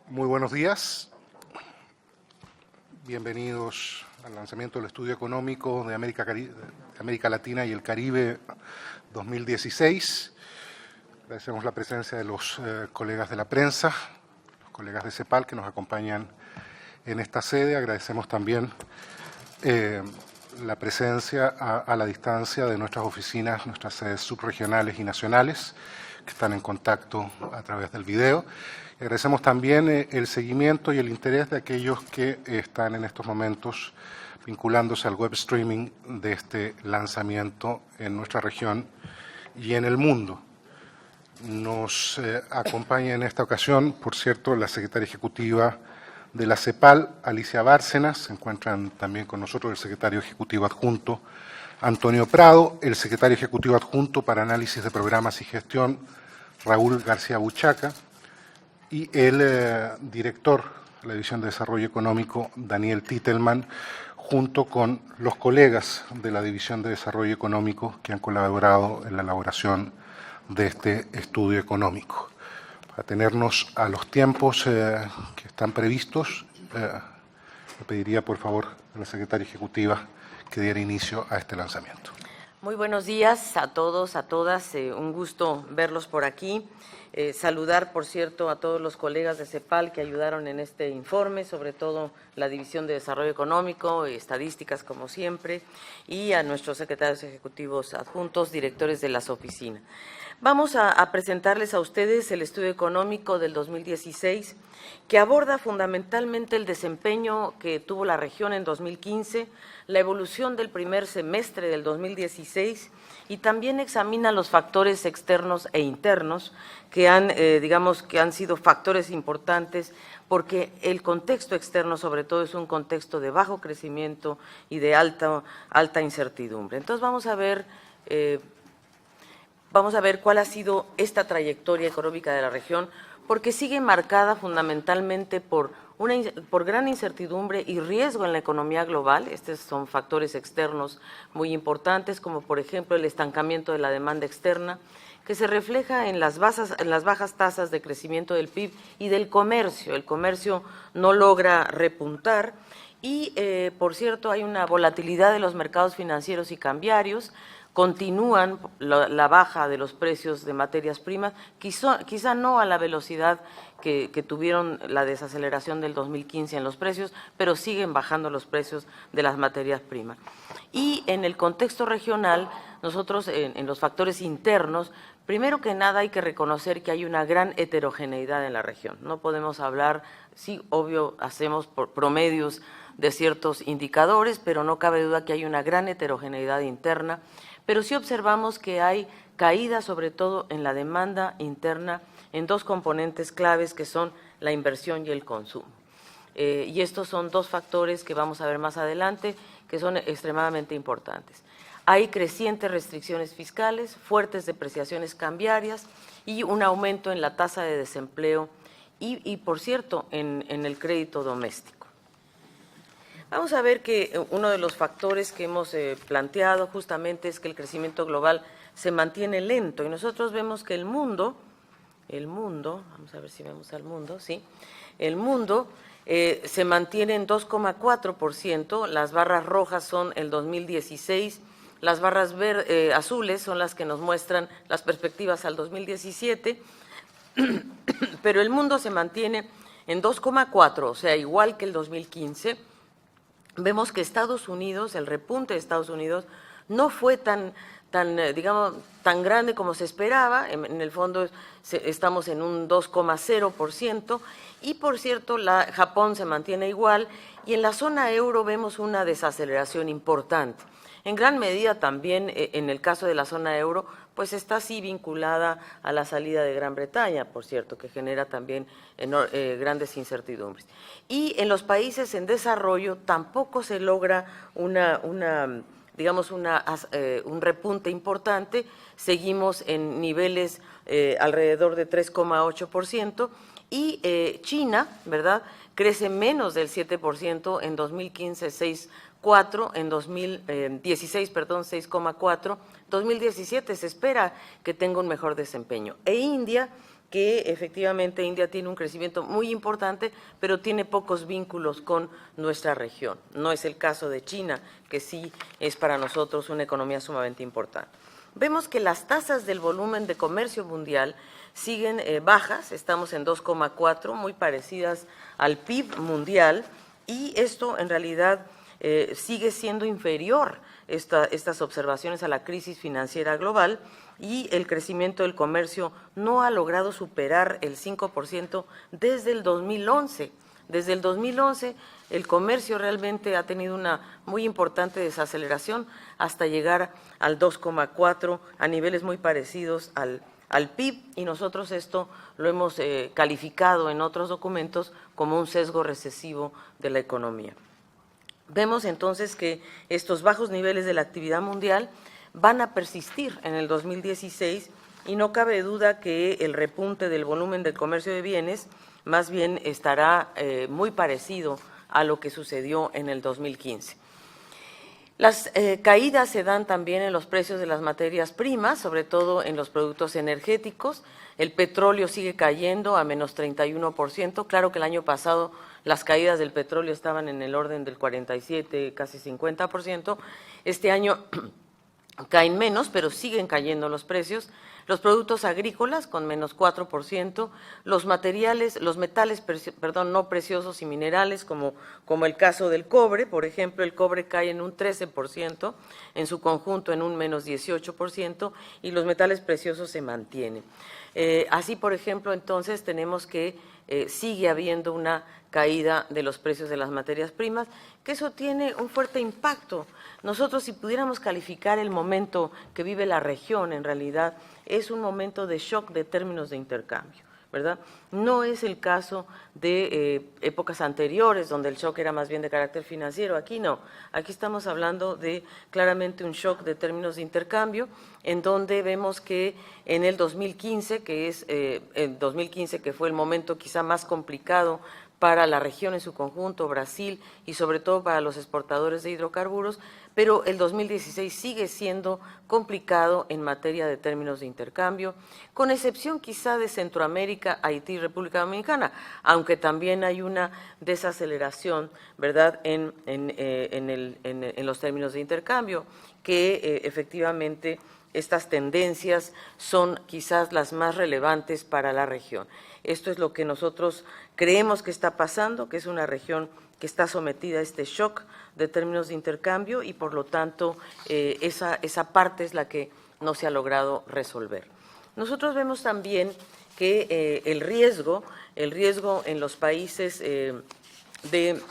Muy buenos días. Bienvenidos al lanzamiento del Estudio Económico de América Latina y el Caribe 2016. Agradecemos la presencia de los colegas de la prensa, los colegas de CEPAL que nos acompañan en esta sede. Agradecemos también la presencia a la distancia de nuestras oficinas, nuestras sedes subregionales y nacionales, que están en contacto a través del video. Agradecemos también el seguimiento y el interés de aquellos que están en estos momentos vinculándose al web streaming de este lanzamiento en nuestra región y en el mundo. Nos acompaña en esta ocasión, por cierto, la secretaria ejecutiva de la CEPAL, Alicia Bárcenas. Se encuentran también con nosotros el secretario ejecutivo adjunto, Antonio Prado, el secretario ejecutivo adjunto para análisis de programas y gestión, Raúl García Buchaca, y el director de la División de Desarrollo Económico, Daniel Titelman, junto con los colegas de la División de Desarrollo Económico que han colaborado en la elaboración de este estudio económico. Para tenernos a los tiempos que están previstos, le pediría, por favor, a la secretaria ejecutiva que diera inicio a este lanzamiento. Muy buenos días a todos, a todas. Un gusto verlos por aquí. Saludar, por cierto, a todos los colegas de CEPAL que ayudaron en este informe, sobre todo la División de Desarrollo Económico, estadísticas como siempre, y a nuestros secretarios ejecutivos adjuntos, directores de las oficinas. Vamos a presentarles a ustedes el estudio económico del 2016, que aborda fundamentalmente el desempeño que tuvo la región en 2015, la evolución del primer semestre del 2016 y también examina los factores externos e internos que han sido factores importantes, porque el contexto externo sobre todo es un contexto de bajo crecimiento y de alta incertidumbre. Entonces vamos a ver cuál ha sido esta trayectoria económica de la región, porque sigue marcada fundamentalmente por gran incertidumbre y riesgo en la economía global. Estos son factores externos muy importantes, como por ejemplo el estancamiento de la demanda externa, que se refleja en las bajas tasas de crecimiento del PIB y del comercio. El comercio no logra repuntar y, por cierto, hay una volatilidad de los mercados financieros y cambiarios. Continúan la baja de los precios de materias primas, quizá no a la velocidad que tuvieron la desaceleración del 2015 en los precios, pero siguen bajando los precios de las materias primas. Y en el contexto regional, nosotros en los factores internos, primero que nada hay que reconocer que hay una gran heterogeneidad en la región. No podemos hablar, sí, obvio, hacemos promedios de ciertos indicadores, pero no cabe duda que hay una gran heterogeneidad interna. Pero sí observamos que hay caída, sobre todo en la demanda interna, en dos componentes claves que son la inversión y el consumo. Y estos son dos factores que vamos a ver más adelante, que son extremadamente importantes. Hay crecientes restricciones fiscales, fuertes depreciaciones cambiarias y un aumento en la tasa de desempleo y por cierto, en el crédito doméstico. Vamos a ver que uno de los factores que hemos planteado justamente es que el crecimiento global se mantiene lento y nosotros vemos que el mundo, vamos a ver si vemos al mundo, sí, el mundo se mantiene en 2,4%, las barras rojas son el 2016, las barras azules son las que nos muestran las perspectivas al 2017, pero el mundo se mantiene en 2,4%, o sea, igual que el 2015. Vemos que Estados Unidos, el repunte de Estados Unidos, no fue tan grande como se esperaba. En el fondo estamos en un 2,0%. Y, por cierto, Japón se mantiene igual. Y en la zona euro vemos una desaceleración importante. En gran medida también, en el caso de la zona euro, pues está así vinculada a la salida de Gran Bretaña, por cierto, que genera también grandes incertidumbres. Y en los países en desarrollo tampoco se logra un repunte importante. Seguimos en niveles alrededor de 3,8% y China, ¿verdad?, crece menos del 7%, en 2015 6,4%, en 2016, 6,4%, 2017 se espera que tenga un mejor desempeño. E India que efectivamente India tiene un crecimiento muy importante, pero tiene pocos vínculos con nuestra región. No es el caso de China, que sí es para nosotros una economía sumamente importante. Vemos que las tasas del volumen de comercio mundial siguen bajas, estamos en 2,4, muy parecidas al PIB mundial, y esto en realidad sigue siendo inferior estas observaciones a la crisis financiera global, y el crecimiento del comercio no ha logrado superar el 5% desde el 2011. Desde el 2011 el comercio realmente ha tenido una muy importante desaceleración hasta llegar al 2,4 a niveles muy parecidos al PIB, y nosotros esto lo hemos calificado en otros documentos como un sesgo recesivo de la economía. Vemos entonces que estos bajos niveles de la actividad mundial van a persistir en el 2016, y no cabe duda que el repunte del volumen del comercio de bienes más bien estará muy parecido a lo que sucedió en el 2015. Las caídas se dan también en los precios de las materias primas, sobre todo en los productos energéticos. El petróleo sigue cayendo a menos 31%. Claro que el año pasado las caídas del petróleo estaban en el orden del 47, casi 50%. Este año caen menos, pero siguen cayendo los precios. Los productos agrícolas con menos 4%, los metales no preciosos y minerales, como el caso del cobre, por ejemplo, el cobre cae en un 13%, en su conjunto en un menos 18%, y los metales preciosos se mantienen. Así, por ejemplo, entonces tenemos que sigue habiendo una caída de los precios de las materias primas, que eso tiene un fuerte impacto. Nosotros, si pudiéramos calificar el momento que vive la región, en realidad es un momento de shock de términos de intercambio, ¿verdad? No es el caso de épocas anteriores, donde el shock era más bien de carácter financiero. Aquí no, aquí estamos hablando de claramente un shock de términos de intercambio, en donde vemos que en el 2015, que fue el momento quizá más complicado para la región en su conjunto, Brasil, y sobre todo para los exportadores de hidrocarburos, pero el 2016 sigue siendo complicado en materia de términos de intercambio, con excepción quizá de Centroamérica, Haití y República Dominicana, aunque también hay una desaceleración, ¿verdad?, en los términos de intercambio, que efectivamente estas tendencias son quizás las más relevantes para la región. Esto es lo que nosotros creemos que está pasando, que es una región que está sometida a este shock de términos de intercambio, y por lo tanto esa parte es la que no se ha logrado resolver. Nosotros vemos también que el riesgo en los países de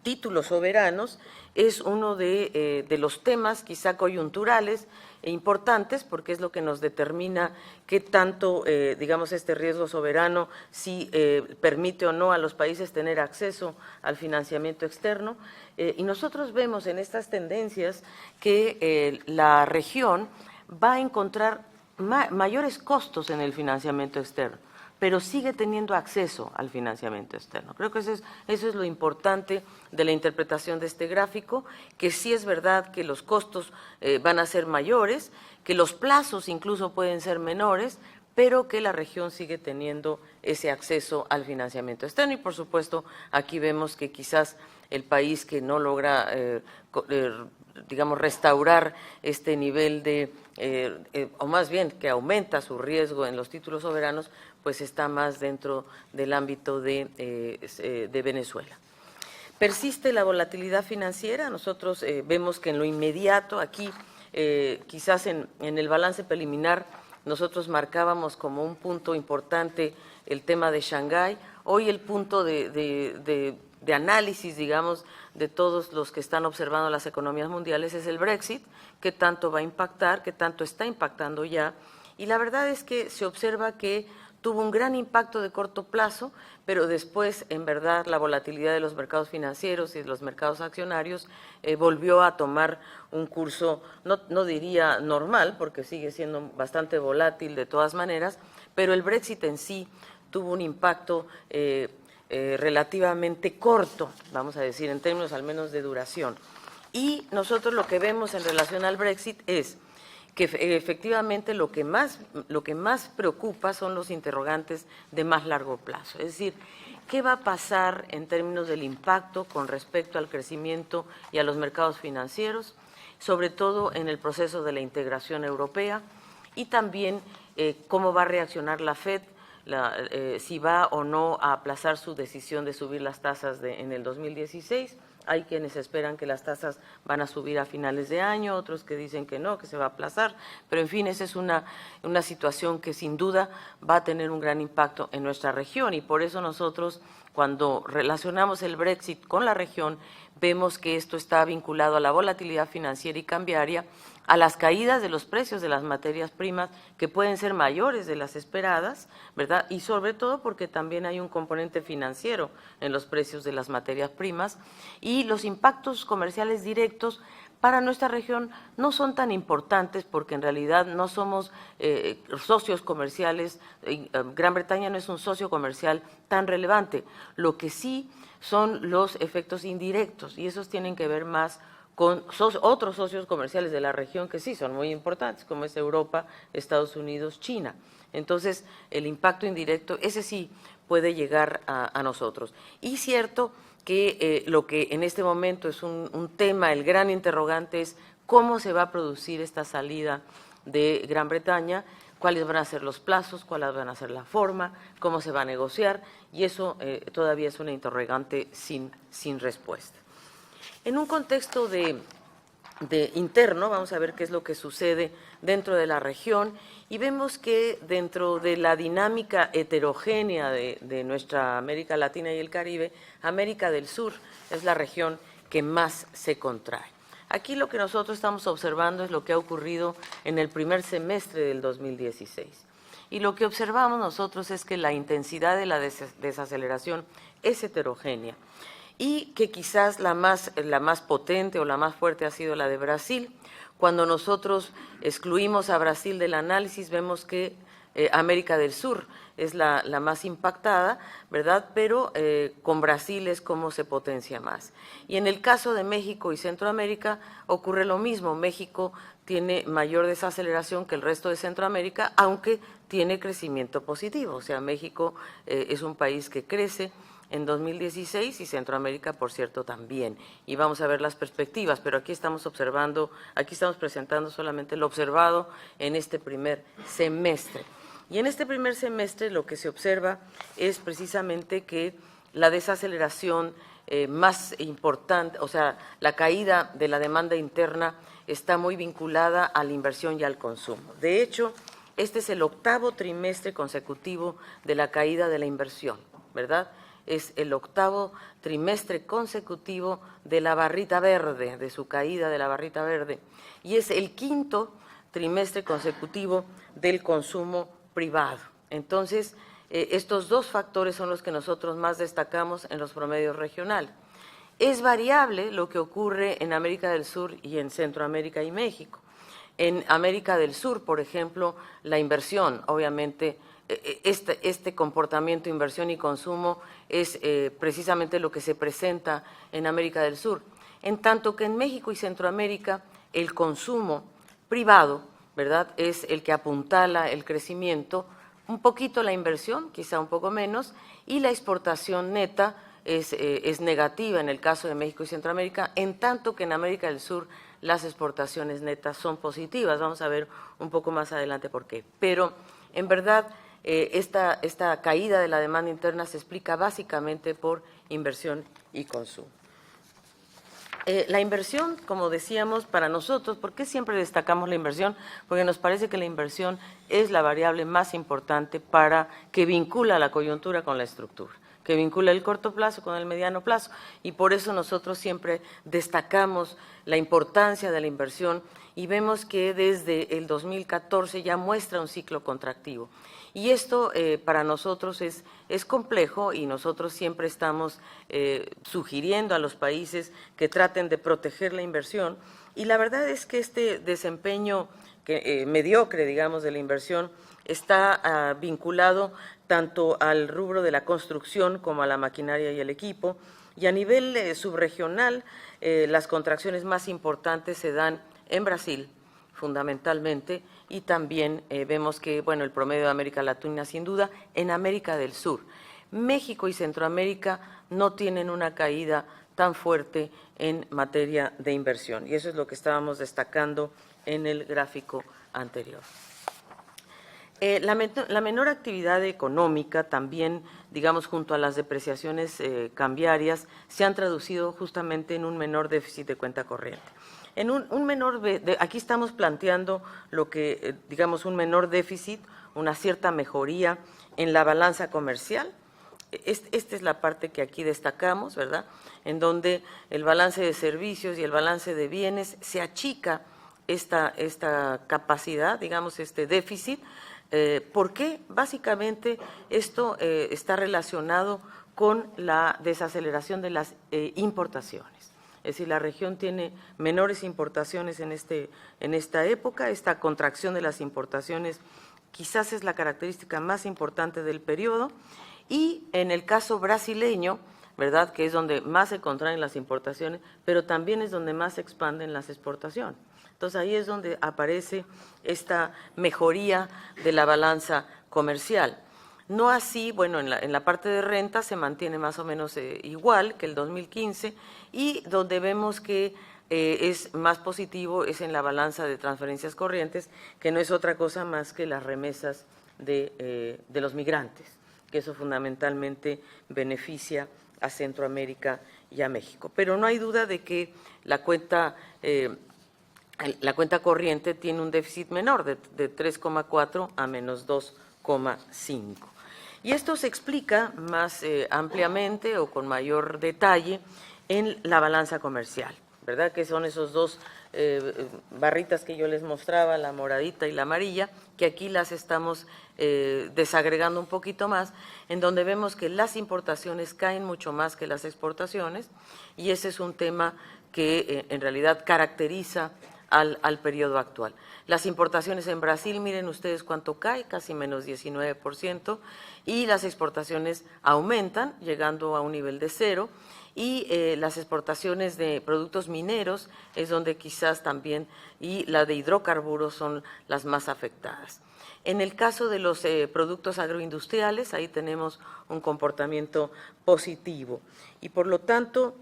títulos soberanos es uno de los temas quizá coyunturales e importantes, porque es lo que nos determina qué tanto, digamos, este riesgo soberano, si permite o no a los países tener acceso al financiamiento externo. Y nosotros vemos en estas tendencias que la región va a encontrar mayores costos en el financiamiento externo, pero sigue teniendo acceso al financiamiento externo. Creo que eso es lo importante de la interpretación de este gráfico, que sí es verdad que los costos van a ser mayores, que los plazos incluso pueden ser menores, pero que la región sigue teniendo ese acceso al financiamiento externo. Y, por supuesto, aquí vemos que quizás el país que no logra, digamos, restaurar este nivel de, o más bien que aumenta su riesgo en los títulos soberanos, pues está más dentro del ámbito de Venezuela. Persiste la volatilidad financiera. Nosotros vemos que en lo inmediato, aquí quizás en el balance preliminar, nosotros marcábamos como un punto importante el tema de Shanghái. Hoy el punto de análisis, digamos, de todos los que están observando las economías mundiales es el Brexit, qué tanto va a impactar, qué tanto está impactando ya. Y la verdad es que se observa que tuvo un gran impacto de corto plazo, pero después, en verdad, la volatilidad de los mercados financieros y de los mercados accionarios volvió a tomar un curso, no diría normal, porque sigue siendo bastante volátil de todas maneras, pero el Brexit en sí tuvo un impacto relativamente corto, vamos a decir, en términos al menos de duración. Y nosotros lo que vemos en relación al Brexit es que efectivamente lo que más preocupa son los interrogantes de más largo plazo. Es decir, ¿qué va a pasar en términos del impacto con respecto al crecimiento y a los mercados financieros, sobre todo en el proceso de la integración europea? Y también cómo va a reaccionar la FED, si va o no a aplazar su decisión de subir las tasas en el 2016. Hay quienes esperan que las tasas van a subir a finales de año, otros que dicen que no, que se va a aplazar, pero en fin, esa es una situación que sin duda va a tener un gran impacto en nuestra región y por eso nosotros, cuando relacionamos el Brexit con la región, vemos que esto está vinculado a la volatilidad financiera y cambiaria, a las caídas de los precios de las materias primas que pueden ser mayores de las esperadas, ¿verdad? Y sobre todo porque también hay un componente financiero en los precios de las materias primas y los impactos comerciales directos para nuestra región no son tan importantes porque en realidad no somos socios comerciales, Gran Bretaña no es un socio comercial tan relevante, lo que sí son los efectos indirectos y esos tienen que ver más con otros socios comerciales de la región que sí son muy importantes, como es Europa, Estados Unidos, China. Entonces, el impacto indirecto, ese sí puede llegar a nosotros. Y cierto que lo que en este momento es un tema, el gran interrogante es cómo se va a producir esta salida de Gran Bretaña, cuáles van a ser los plazos, cuáles van a ser la forma, cómo se va a negociar, y eso todavía es una interrogante sin respuesta. En un contexto de interno, vamos a ver qué es lo que sucede dentro de la región y vemos que dentro de la dinámica heterogénea de nuestra América Latina y el Caribe, América del Sur es la región que más se contrae. Aquí lo que nosotros estamos observando es lo que ha ocurrido en el primer semestre del 2016. Y lo que observamos nosotros es que la intensidad de la desaceleración es heterogénea y que quizás la más potente o la más fuerte ha sido la de Brasil. Cuando nosotros excluimos a Brasil del análisis, vemos que América del Sur es la más impactada, ¿verdad? Pero con Brasil es como se potencia más. Y en el caso de México y Centroamérica ocurre lo mismo. México tiene mayor desaceleración que el resto de Centroamérica, aunque tiene crecimiento positivo. O sea, México es un país que crece en 2016 y Centroamérica, por cierto, también. Y vamos a ver las perspectivas, pero aquí estamos presentando solamente lo observado en este primer semestre. Y en este primer semestre lo que se observa es precisamente que la desaceleración más importante, o sea, la caída de la demanda interna está muy vinculada a la inversión y al consumo. De hecho, este es el 8º trimestre consecutivo de la caída de la inversión, ¿verdad? Es el 8º trimestre consecutivo de la barrita verde, de su caída de la barrita verde, y es el 5º trimestre consecutivo del consumo privado. Entonces, estos dos factores son los que nosotros más destacamos en los promedios regionales. Es variable lo que ocurre en América del Sur y en Centroamérica y México. En América del Sur, por ejemplo, la inversión, obviamente, este comportamiento, inversión y consumo es precisamente lo que se presenta en América del Sur, en tanto que en México y Centroamérica el consumo privado, ¿verdad?, es el que apuntala el crecimiento, un poquito la inversión, quizá un poco menos, y la exportación neta es negativa en el caso de México y Centroamérica, en tanto que en América del Sur las exportaciones netas son positivas. Vamos a ver un poco más adelante por qué. Pero, en verdad, esta caída de la demanda interna se explica básicamente por inversión y consumo. La inversión, como decíamos, para nosotros, ¿por qué siempre destacamos la inversión? Porque nos parece que la inversión es la variable más importante que vincula la coyuntura con la estructura, que vincula el corto plazo con el mediano plazo, y por eso nosotros siempre destacamos la importancia de la inversión y vemos que desde el 2014 ya muestra un ciclo contractivo. Y esto para nosotros es complejo y nosotros siempre estamos sugiriendo a los países que traten de proteger la inversión, y la verdad es que este desempeño mediocre, digamos, de la inversión está vinculado tanto al rubro de la construcción como a la maquinaria y el equipo, y a nivel subregional las contracciones más importantes se dan en Brasil, fundamentalmente, y también vemos que, bueno, el promedio de América Latina sin duda, en América del Sur. México y Centroamérica no tienen una caída tan fuerte en materia de inversión, y eso es lo que estábamos destacando en el gráfico anterior. La menor actividad económica también, digamos, junto a las depreciaciones cambiarias, se han traducido justamente en un menor déficit de cuenta corriente. En un menor, aquí estamos planteando lo que, digamos, un menor déficit, una cierta mejoría en la balanza comercial. Esta es la parte que aquí destacamos, ¿verdad?, en donde el balance de servicios y el balance de bienes se achica esta capacidad, digamos, este déficit. ¿Por qué? Básicamente esto está relacionado con la desaceleración de las importaciones. Es decir, la región tiene menores importaciones en esta época. Esta contracción de las importaciones quizás es la característica más importante del periodo, y en el caso brasileño, ¿verdad?, que es donde más se contraen las importaciones, pero también es donde más se expanden las exportaciones. Entonces, ahí es donde aparece esta mejoría de la balanza comercial. No así, bueno, en la parte de renta se mantiene más o menos igual que el 2015, y donde vemos que es más positivo es en la balanza de transferencias corrientes, que no es otra cosa más que las remesas de los migrantes, que eso fundamentalmente beneficia a Centroamérica y a México. Pero no hay duda de que la cuenta corriente tiene un déficit menor de 3,4 a menos 2,5. Y esto se explica más ampliamente o con mayor detalle en la balanza comercial, ¿verdad?, que son esos dos barritas que yo les mostraba, la moradita y la amarilla, que aquí las estamos desagregando un poquito más, en donde vemos que las importaciones caen mucho más que las exportaciones, y ese es un tema que en realidad caracteriza al periodo actual. Las importaciones en Brasil, miren ustedes cuánto cae, casi menos 19%, y las exportaciones aumentan, llegando a un nivel de 0%, y las exportaciones de productos mineros es donde quizás también, y la de hidrocarburos son las más afectadas. En el caso de los productos agroindustriales, ahí tenemos un comportamiento positivo, y por lo tanto,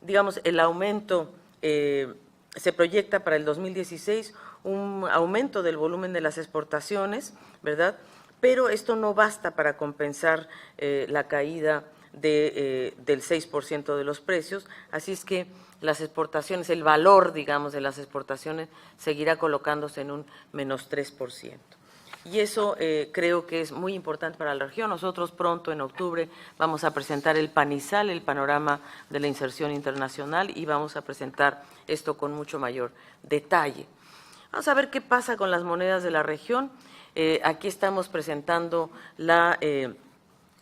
digamos, el aumento se proyecta para el 2016 un aumento del volumen de las exportaciones, ¿verdad?, pero esto no basta para compensar la caída del 6% de los precios, así es que las exportaciones, el valor, digamos, de las exportaciones seguirá colocándose en un menos 3%. Y eso creo que es muy importante para la región. Nosotros pronto, en octubre, vamos a presentar el PANISAL, el Panorama de la Inserción Internacional, y vamos a presentar esto con mucho mayor detalle. Vamos a ver qué pasa con las monedas de la región. Aquí estamos presentando la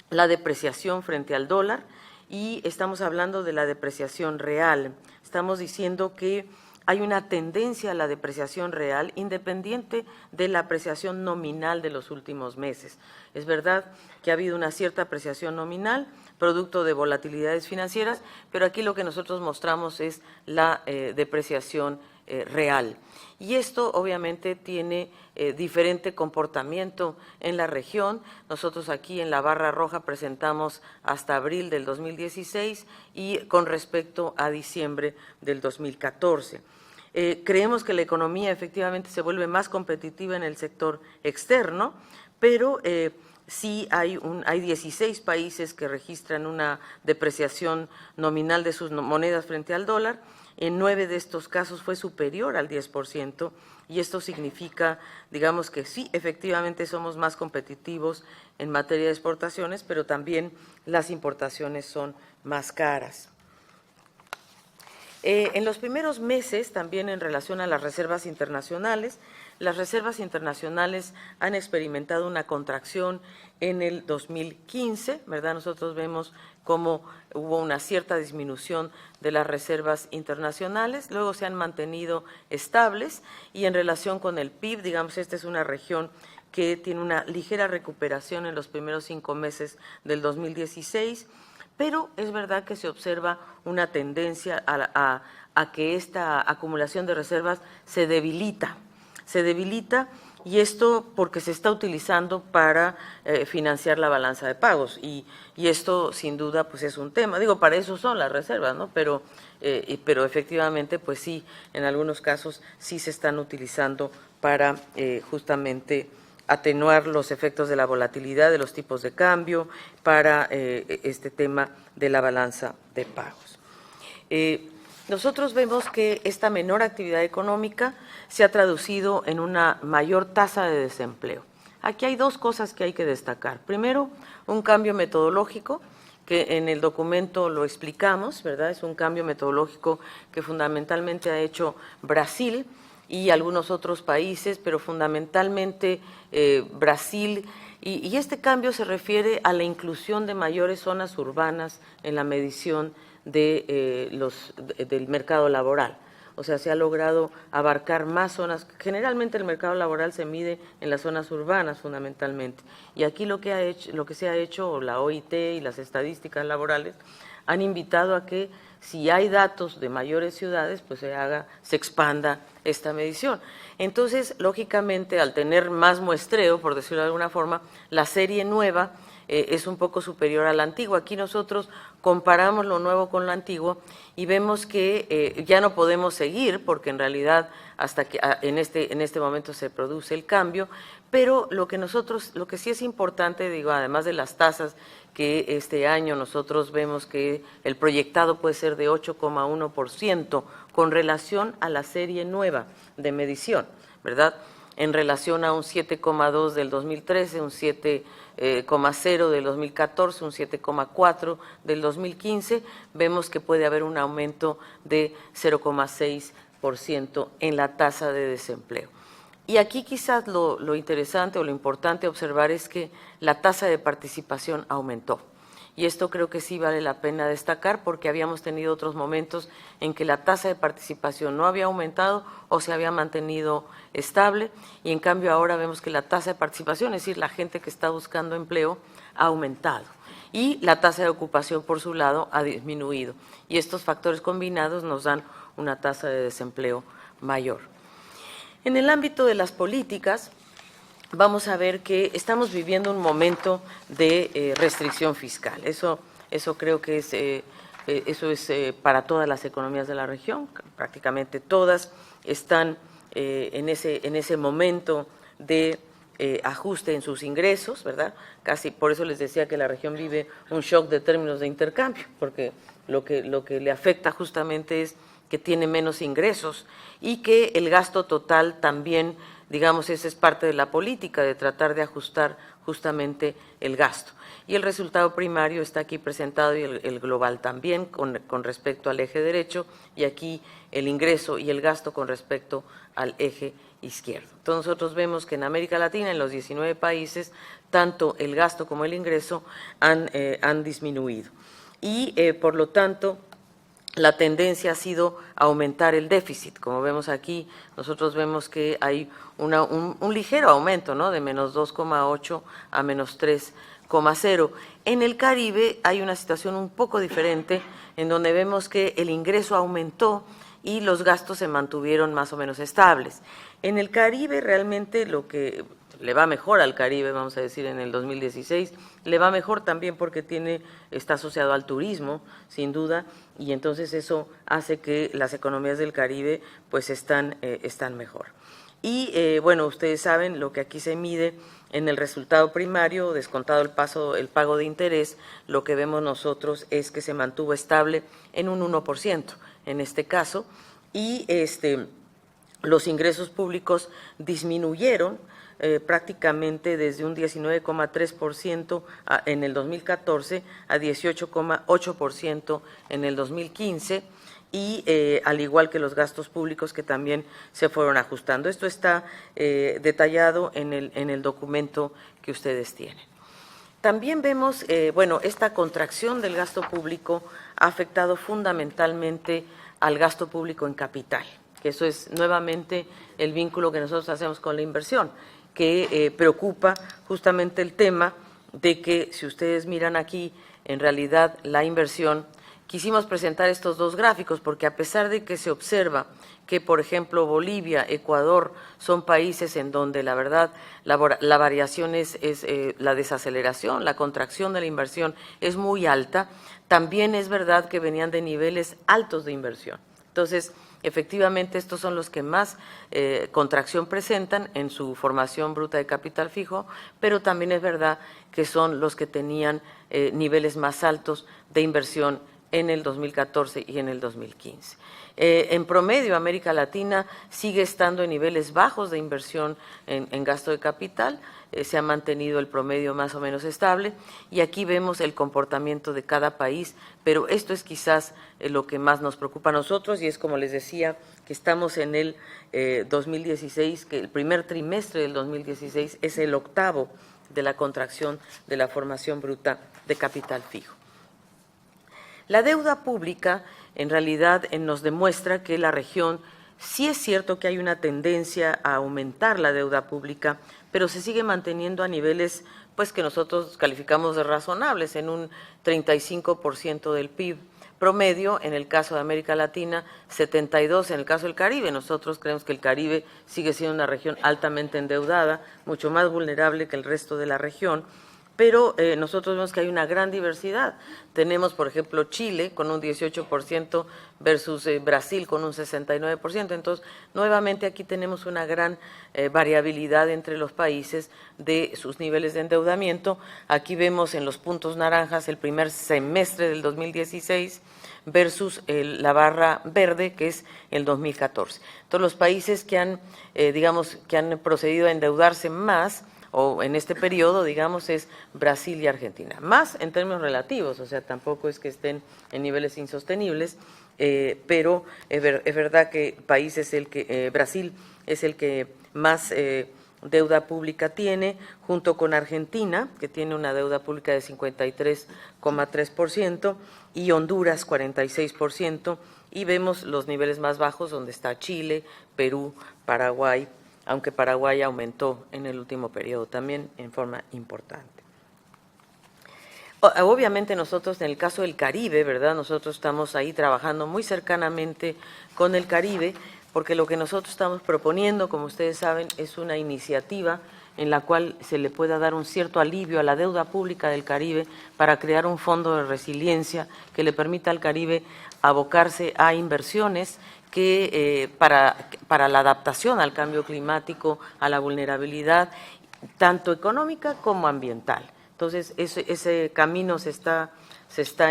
depreciación frente al dólar, y estamos hablando de la depreciación real. Estamos diciendo que hay una tendencia a la depreciación real independiente de la apreciación nominal de los últimos meses. Es verdad que ha habido una cierta apreciación nominal, producto de volatilidades financieras, pero aquí lo que nosotros mostramos es la depreciación real. Y esto obviamente tiene diferente comportamiento en la región. Nosotros aquí en la barra roja presentamos hasta abril del 2016 y con respecto a diciembre del 2014. Creemos que la economía efectivamente se vuelve más competitiva en el sector externo, pero sí hay 16 países que registran una depreciación nominal de sus monedas frente al dólar. En 9 de estos casos fue superior al 10%, y esto significa, digamos, que sí, efectivamente somos más competitivos en materia de exportaciones, pero también las importaciones son más caras. En los primeros meses, también en relación a las reservas internacionales han experimentado una contracción en el 2015, ¿verdad? Nosotros vemos cómo hubo una cierta disminución de las reservas internacionales, luego se han mantenido estables, y en relación con el PIB, digamos, esta es una región que tiene una ligera recuperación en los primeros 5 meses del 2016, pero es verdad que se observa una tendencia a que esta acumulación de reservas se debilita, y esto porque se está utilizando para financiar la balanza de pagos, y esto sin duda pues es un tema, digo, para eso son las reservas, ¿no? Pero efectivamente pues sí, en algunos casos sí se están utilizando para justamente atenuar los efectos de la volatilidad de los tipos de cambio, para este tema de la balanza de pagos. Nosotros vemos que esta menor actividad económica se ha traducido en una mayor tasa de desempleo. Aquí hay dos cosas que hay que destacar. Primero, un cambio metodológico, que en el documento lo explicamos, ¿verdad? Es un cambio metodológico que fundamentalmente ha hecho Brasil y algunos otros países, pero fundamentalmente Brasil, y este cambio se refiere a la inclusión de mayores zonas urbanas en la medición del mercado laboral. O sea, se ha logrado abarcar más zonas. Generalmente el mercado laboral se mide en las zonas urbanas fundamentalmente. Y aquí lo que se ha hecho, la OIT y las estadísticas laborales, han invitado a que si hay datos de mayores ciudades, pues se expanda esta medición. Entonces, lógicamente, al tener más muestreo, por decirlo de alguna forma, la serie nueva es un poco superior a la antigua. Aquí nosotros comparamos lo nuevo con lo antiguo y vemos que ya no podemos seguir, porque en realidad hasta que en este momento se produce el cambio, pero lo que sí es importante, digo, además de las tasas, que este año nosotros vemos que el proyectado puede ser de 8,1% con relación a la serie nueva de medición, ¿verdad? En relación a un 7,2 del 2013, un 7,0 del 2014, un 7,4 del 2015, vemos que puede haber un aumento de 0,6% en la tasa de desempleo. Y aquí quizás lo interesante o lo importante observar es que la tasa de participación aumentó. Y esto creo que sí vale la pena destacar, porque habíamos tenido otros momentos en que la tasa de participación no había aumentado o se había mantenido estable, y en cambio ahora vemos que la tasa de participación, es decir, la gente que está buscando empleo, ha aumentado. Y la tasa de ocupación, por su lado, ha disminuido. Y estos factores combinados nos dan una tasa de desempleo mayor. En el ámbito de las políticas, vamos a ver que estamos viviendo un momento de restricción fiscal. Eso creo que es para todas las economías de la región, prácticamente todas están en ese momento de ajuste en sus ingresos, ¿verdad? Casi por eso les decía que la región vive un shock de términos de intercambio, porque lo que le afecta justamente es que tiene menos ingresos y que el gasto total también, digamos, esa es parte de la política, de tratar de ajustar justamente el gasto. Y el resultado primario está aquí presentado, y el global también, con respecto al eje derecho, y aquí el ingreso y el gasto con respecto al eje izquierdo. Entonces nosotros vemos que en América Latina, en los 19 países, tanto el gasto como el ingreso han disminuido. Y por lo tanto, la tendencia ha sido aumentar el déficit. Como vemos aquí, nosotros vemos que hay un ligero aumento, ¿no?, de menos 2,8 a menos 3,0. En el Caribe hay una situación un poco diferente, en donde vemos que el ingreso aumentó y los gastos se mantuvieron más o menos estables. En el Caribe realmente lo que le va mejor al Caribe, vamos a decir, en el 2016, le va mejor también porque está asociado al turismo, sin duda, y entonces eso hace que las economías del Caribe pues están mejor. Y bueno, ustedes saben lo que aquí se mide en el resultado primario, descontado el pago de interés, lo que vemos nosotros es que se mantuvo estable en un 1% en este caso, y los ingresos públicos disminuyeron prácticamente desde un 19,3% en el 2014 a 18,8% en el 2015, y al igual que los gastos públicos, que también se fueron ajustando. Esto está detallado en el documento que ustedes tienen. También vemos, bueno, esta contracción del gasto público ha afectado fundamentalmente al gasto público en capital, que eso es nuevamente el vínculo que nosotros hacemos con la inversión, que preocupa justamente el tema de que, si ustedes miran aquí en realidad la inversión, quisimos presentar estos dos gráficos porque a pesar de que se observa que, por ejemplo, Bolivia, Ecuador son países en donde la verdad la variación es la desaceleración, la contracción de la inversión es muy alta, también es verdad que venían de niveles altos de inversión. Entonces, efectivamente, estos son los que más contracción presentan en su formación bruta de capital fijo, pero también es verdad que son los que tenían niveles más altos de inversión en el 2014 y en el 2015. En promedio, América Latina sigue estando en niveles bajos de inversión en gasto de capital, se ha mantenido el promedio más o menos estable y aquí vemos el comportamiento de cada país, pero esto es quizás lo que más nos preocupa a nosotros y es como les decía que estamos en el 2016, que el primer trimestre del 2016 es el octavo de la contracción de la formación bruta de capital fijo. La deuda pública en realidad nos demuestra que la región sí es cierto que hay una tendencia a aumentar la deuda pública, pero se sigue manteniendo a niveles pues que nosotros calificamos de razonables, en un 35% del PIB promedio, en el caso de América Latina, 72% en el caso del Caribe. Nosotros creemos que el Caribe sigue siendo una región altamente endeudada, mucho más vulnerable que el resto de la región, pero nosotros vemos que hay una gran diversidad. Tenemos, por ejemplo, Chile con un 18% versus Brasil con un 69%. Entonces, nuevamente aquí tenemos una gran variabilidad entre los países de sus niveles de endeudamiento. Aquí vemos en los puntos naranjas el primer semestre del 2016 versus la barra verde, que es el 2014. Entonces, los países que han, que han procedido a endeudarse más o en este periodo, digamos, es Brasil y Argentina. Más en términos relativos, o sea, tampoco es que estén en niveles insostenibles, pero es verdad que Brasil es el que más deuda pública tiene, junto con Argentina, que tiene una deuda pública de 53,3%, y Honduras 46%, y vemos los niveles más bajos donde está Chile, Perú, Paraguay, aunque Paraguay aumentó en el último periodo también en forma importante. Obviamente nosotros en el caso del Caribe, ¿verdad? Nosotros estamos ahí trabajando muy cercanamente con el Caribe, porque lo que nosotros estamos proponiendo, como ustedes saben, es una iniciativa en la cual se le pueda dar un cierto alivio a la deuda pública del Caribe para crear un fondo de resiliencia que le permita al Caribe abocarse a inversiones que para la adaptación al cambio climático, a la vulnerabilidad, tanto económica como ambiental. Entonces, ese camino se está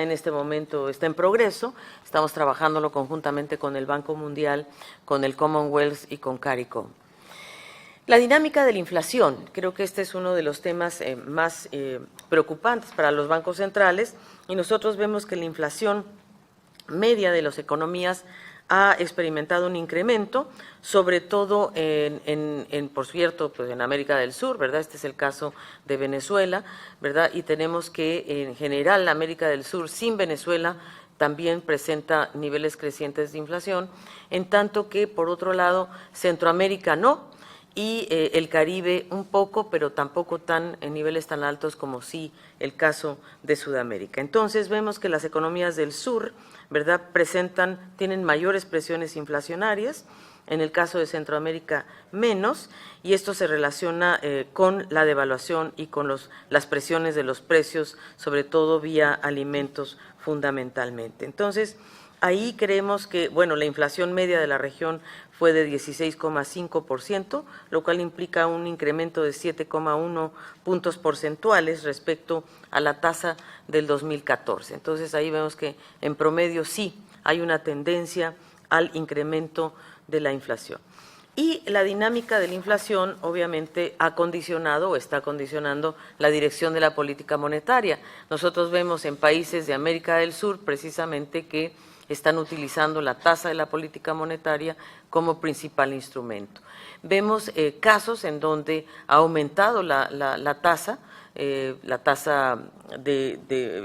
en este momento, está en progreso, estamos trabajándolo conjuntamente con el Banco Mundial, con el Commonwealth y con CARICOM. La dinámica de la inflación, creo que este es uno de los temas más preocupantes para los bancos centrales, y nosotros vemos que la inflación media de las economías ha experimentado un incremento, sobre todo por cierto, pues en América del Sur, ¿verdad? Este es el caso de Venezuela, ¿verdad? Y tenemos que en general América del Sur sin Venezuela también presenta niveles crecientes de inflación, en tanto que por otro lado Centroamérica no, y el Caribe un poco, pero tampoco en niveles tan altos como sí el caso de Sudamérica. Entonces vemos que las economías del sur, ¿verdad?, tienen mayores presiones inflacionarias, en el caso de Centroamérica menos, y esto se relaciona con la devaluación y con las presiones de los precios, sobre todo vía alimentos fundamentalmente. Entonces, ahí creemos que, bueno, la inflación media de la región fue de 16,5%, lo cual implica un incremento de 7,1 puntos porcentuales respecto a la tasa del 2014. Entonces, ahí vemos que en promedio sí hay una tendencia al incremento de la inflación. Y la dinámica de la inflación obviamente ha condicionado o está condicionando la dirección de la política monetaria. Nosotros vemos en países de América del Sur precisamente que están utilizando la tasa de la política monetaria como principal instrumento. Vemos casos en donde ha aumentado la tasa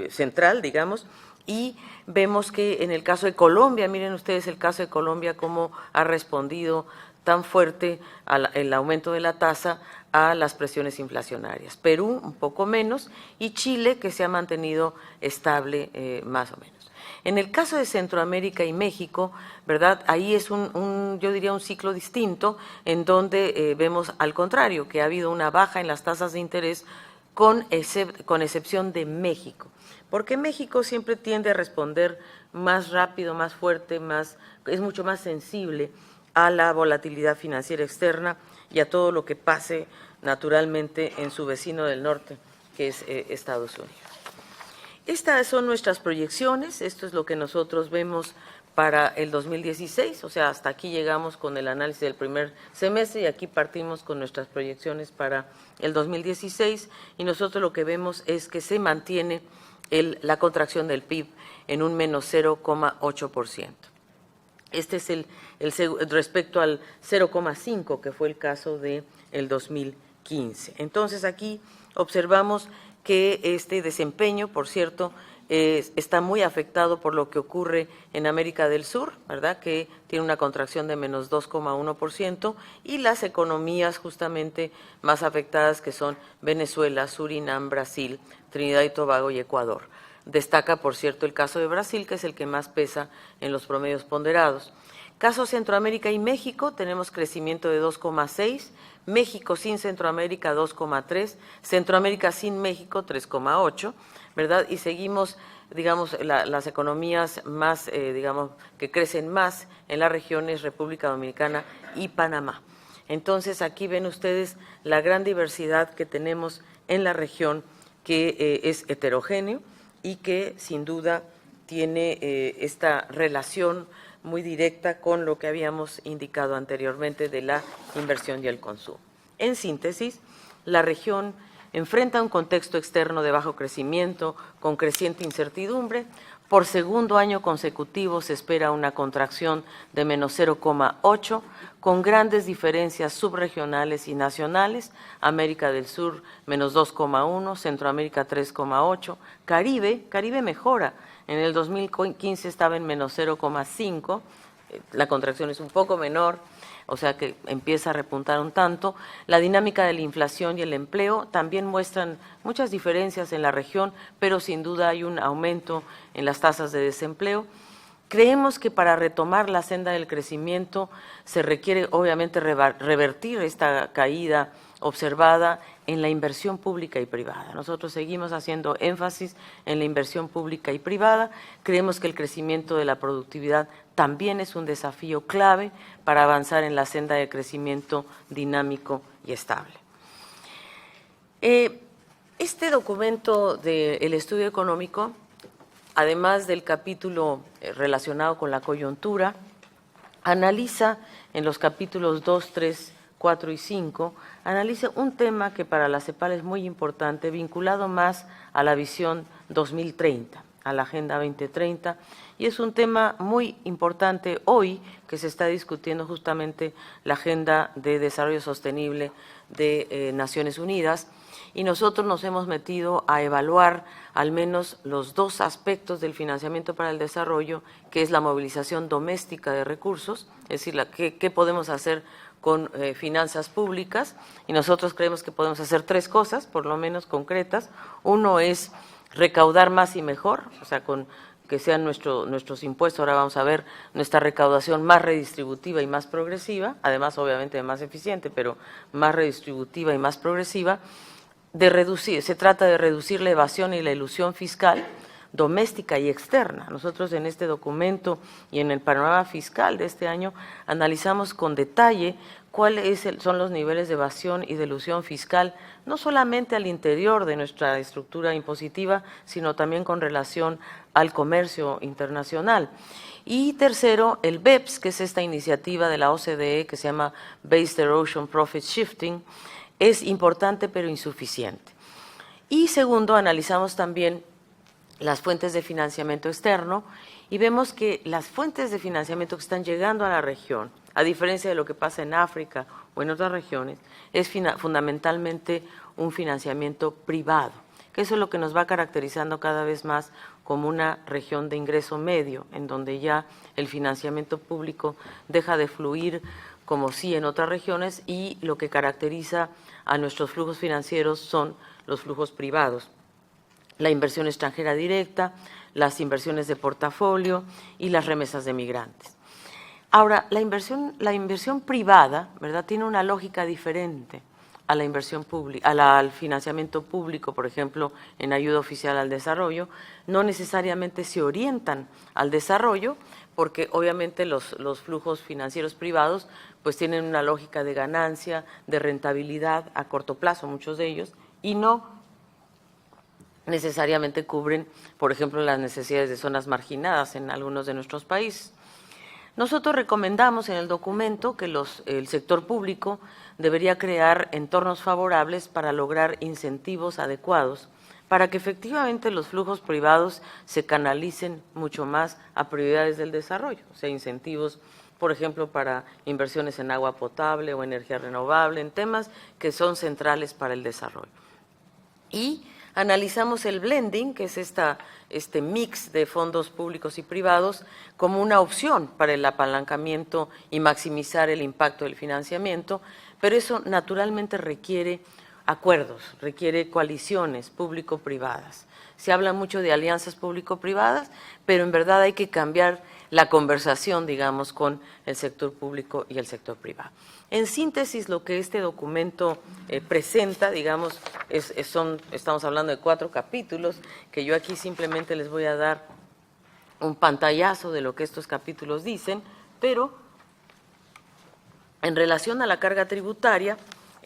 central, digamos, y vemos que en el caso de Colombia, miren ustedes el caso de Colombia, cómo ha respondido tan fuerte el aumento de la tasa a las presiones inflacionarias. Perú un poco menos y Chile, que se ha mantenido estable más o menos. En el caso de Centroamérica y México, ¿verdad? Ahí es yo diría un ciclo distinto en donde vemos al contrario, que ha habido una baja en las tasas de interés con excepción de México, porque México siempre tiende a responder más rápido, más fuerte, es mucho más sensible a la volatilidad financiera externa y a todo lo que pase naturalmente en su vecino del norte, que es Estados Unidos. Estas son nuestras proyecciones, esto es lo que nosotros vemos para el 2016, o sea, hasta aquí llegamos con el análisis del primer semestre y aquí partimos con nuestras proyecciones para el 2016 y nosotros lo que vemos es que se mantiene la contracción del PIB en un menos 0,8%. Este es respecto al 0,5 que fue el caso del 2015. Entonces aquí observamos que este desempeño, por cierto, está muy afectado por lo que ocurre en América del Sur, ¿verdad?, que tiene una contracción de menos 2,1%, y las economías justamente más afectadas que son Venezuela, Surinam, Brasil, Trinidad y Tobago y Ecuador. Destaca, por cierto, el caso de Brasil, que es el que más pesa en los promedios ponderados. Caso Centroamérica y México, tenemos crecimiento de 2,6%, México sin Centroamérica 2,3%, Centroamérica sin México 3,8%, ¿verdad? Y seguimos, digamos, las economías más, digamos, que crecen más en la región es República Dominicana y Panamá. Entonces, aquí ven ustedes la gran diversidad que tenemos en la región, que es heterogéneo y que sin duda tiene esta relación muy directa con lo que habíamos indicado anteriormente de la inversión y el consumo. En síntesis, la región enfrenta un contexto externo de bajo crecimiento con creciente incertidumbre. Por segundo año consecutivo se espera una contracción de menos 0,8%, con grandes diferencias subregionales y nacionales. América del Sur menos 2,1%, Centroamérica 3,8%, Caribe mejora. En el 2015 estaba en menos 0,5%, la contracción es un poco menor, o sea que empieza a repuntar un tanto. La dinámica de la inflación y el empleo también muestran muchas diferencias en la región, pero sin duda hay un aumento en las tasas de desempleo. Creemos que para retomar la senda del crecimiento se requiere obviamente revertir esta caída observada en la inversión pública y privada. Nosotros seguimos haciendo énfasis en la inversión pública y privada. Creemos que el crecimiento de la productividad también es un desafío clave para avanzar en la senda de crecimiento dinámico y estable. Este documento del estudio económico, además del capítulo relacionado con la coyuntura, analiza en los capítulos 2, 3, 4 y 5, analiza un tema que para la CEPAL es muy importante, vinculado más a la visión 2030, a la Agenda 2030, y es un tema muy importante hoy que se está discutiendo justamente la Agenda de Desarrollo Sostenible de Naciones Unidas, y nosotros nos hemos metido a evaluar al menos los dos aspectos del financiamiento para el desarrollo, que es la movilización doméstica de recursos, es decir, qué podemos hacer con finanzas públicas, y nosotros creemos que podemos hacer tres cosas, por lo menos concretas. Uno es recaudar más y mejor, o sea, con que sean nuestros impuestos, ahora vamos a ver nuestra recaudación más redistributiva y más progresiva, además obviamente más eficiente, pero más redistributiva y más progresiva. Se trata de reducir la evasión y la elusión fiscal doméstica y externa. Nosotros en este documento y en el panorama fiscal de este año analizamos con detalle cuáles son los niveles de evasión y de elusión fiscal, no solamente al interior de nuestra estructura impositiva, sino también con relación al comercio internacional. Y tercero, el BEPS, que es esta iniciativa de la OCDE que se llama Based Erosion Profit Shifting, es importante pero insuficiente. Y segundo, analizamos también las fuentes de financiamiento externo y vemos que las fuentes de financiamiento que están llegando a la región, a diferencia de lo que pasa en África o en otras regiones, es fundamentalmente un financiamiento privado, que eso es lo que nos va caracterizando cada vez más como una región de ingreso medio, en donde ya el financiamiento público deja de fluir como sí en otras regiones, y lo que caracteriza a nuestros flujos financieros son los flujos privados. La inversión extranjera directa, las inversiones de portafolio y las remesas de migrantes. Ahora, la inversión privada, ¿verdad?, tiene una lógica diferente a la inversión pública, al financiamiento público, por ejemplo, en ayuda oficial al desarrollo. No necesariamente se orientan al desarrollo, porque obviamente los flujos financieros privados pues tienen una lógica de ganancia, de rentabilidad a corto plazo, muchos de ellos, y no necesariamente cubren, por ejemplo, las necesidades de zonas marginadas en algunos de nuestros países. Nosotros recomendamos en el documento que el sector público debería crear entornos favorables para lograr incentivos adecuados, para que efectivamente los flujos privados se canalicen mucho más a prioridades del desarrollo, o sea, incentivos, por ejemplo, para inversiones en agua potable o energía renovable, en temas que son centrales para el desarrollo. Y analizamos el blending, que es este mix de fondos públicos y privados, como una opción para el apalancamiento y maximizar el impacto del financiamiento, pero eso naturalmente requiere acuerdos, requiere coaliciones público-privadas. Se habla mucho de alianzas público-privadas, pero en verdad hay que cambiar la conversación, digamos, con el sector público y el sector privado. En síntesis, lo que este documento presenta, digamos, estamos hablando de 4 capítulos, que yo aquí simplemente les voy a dar un pantallazo de lo que estos capítulos dicen, pero en relación a la carga tributaria,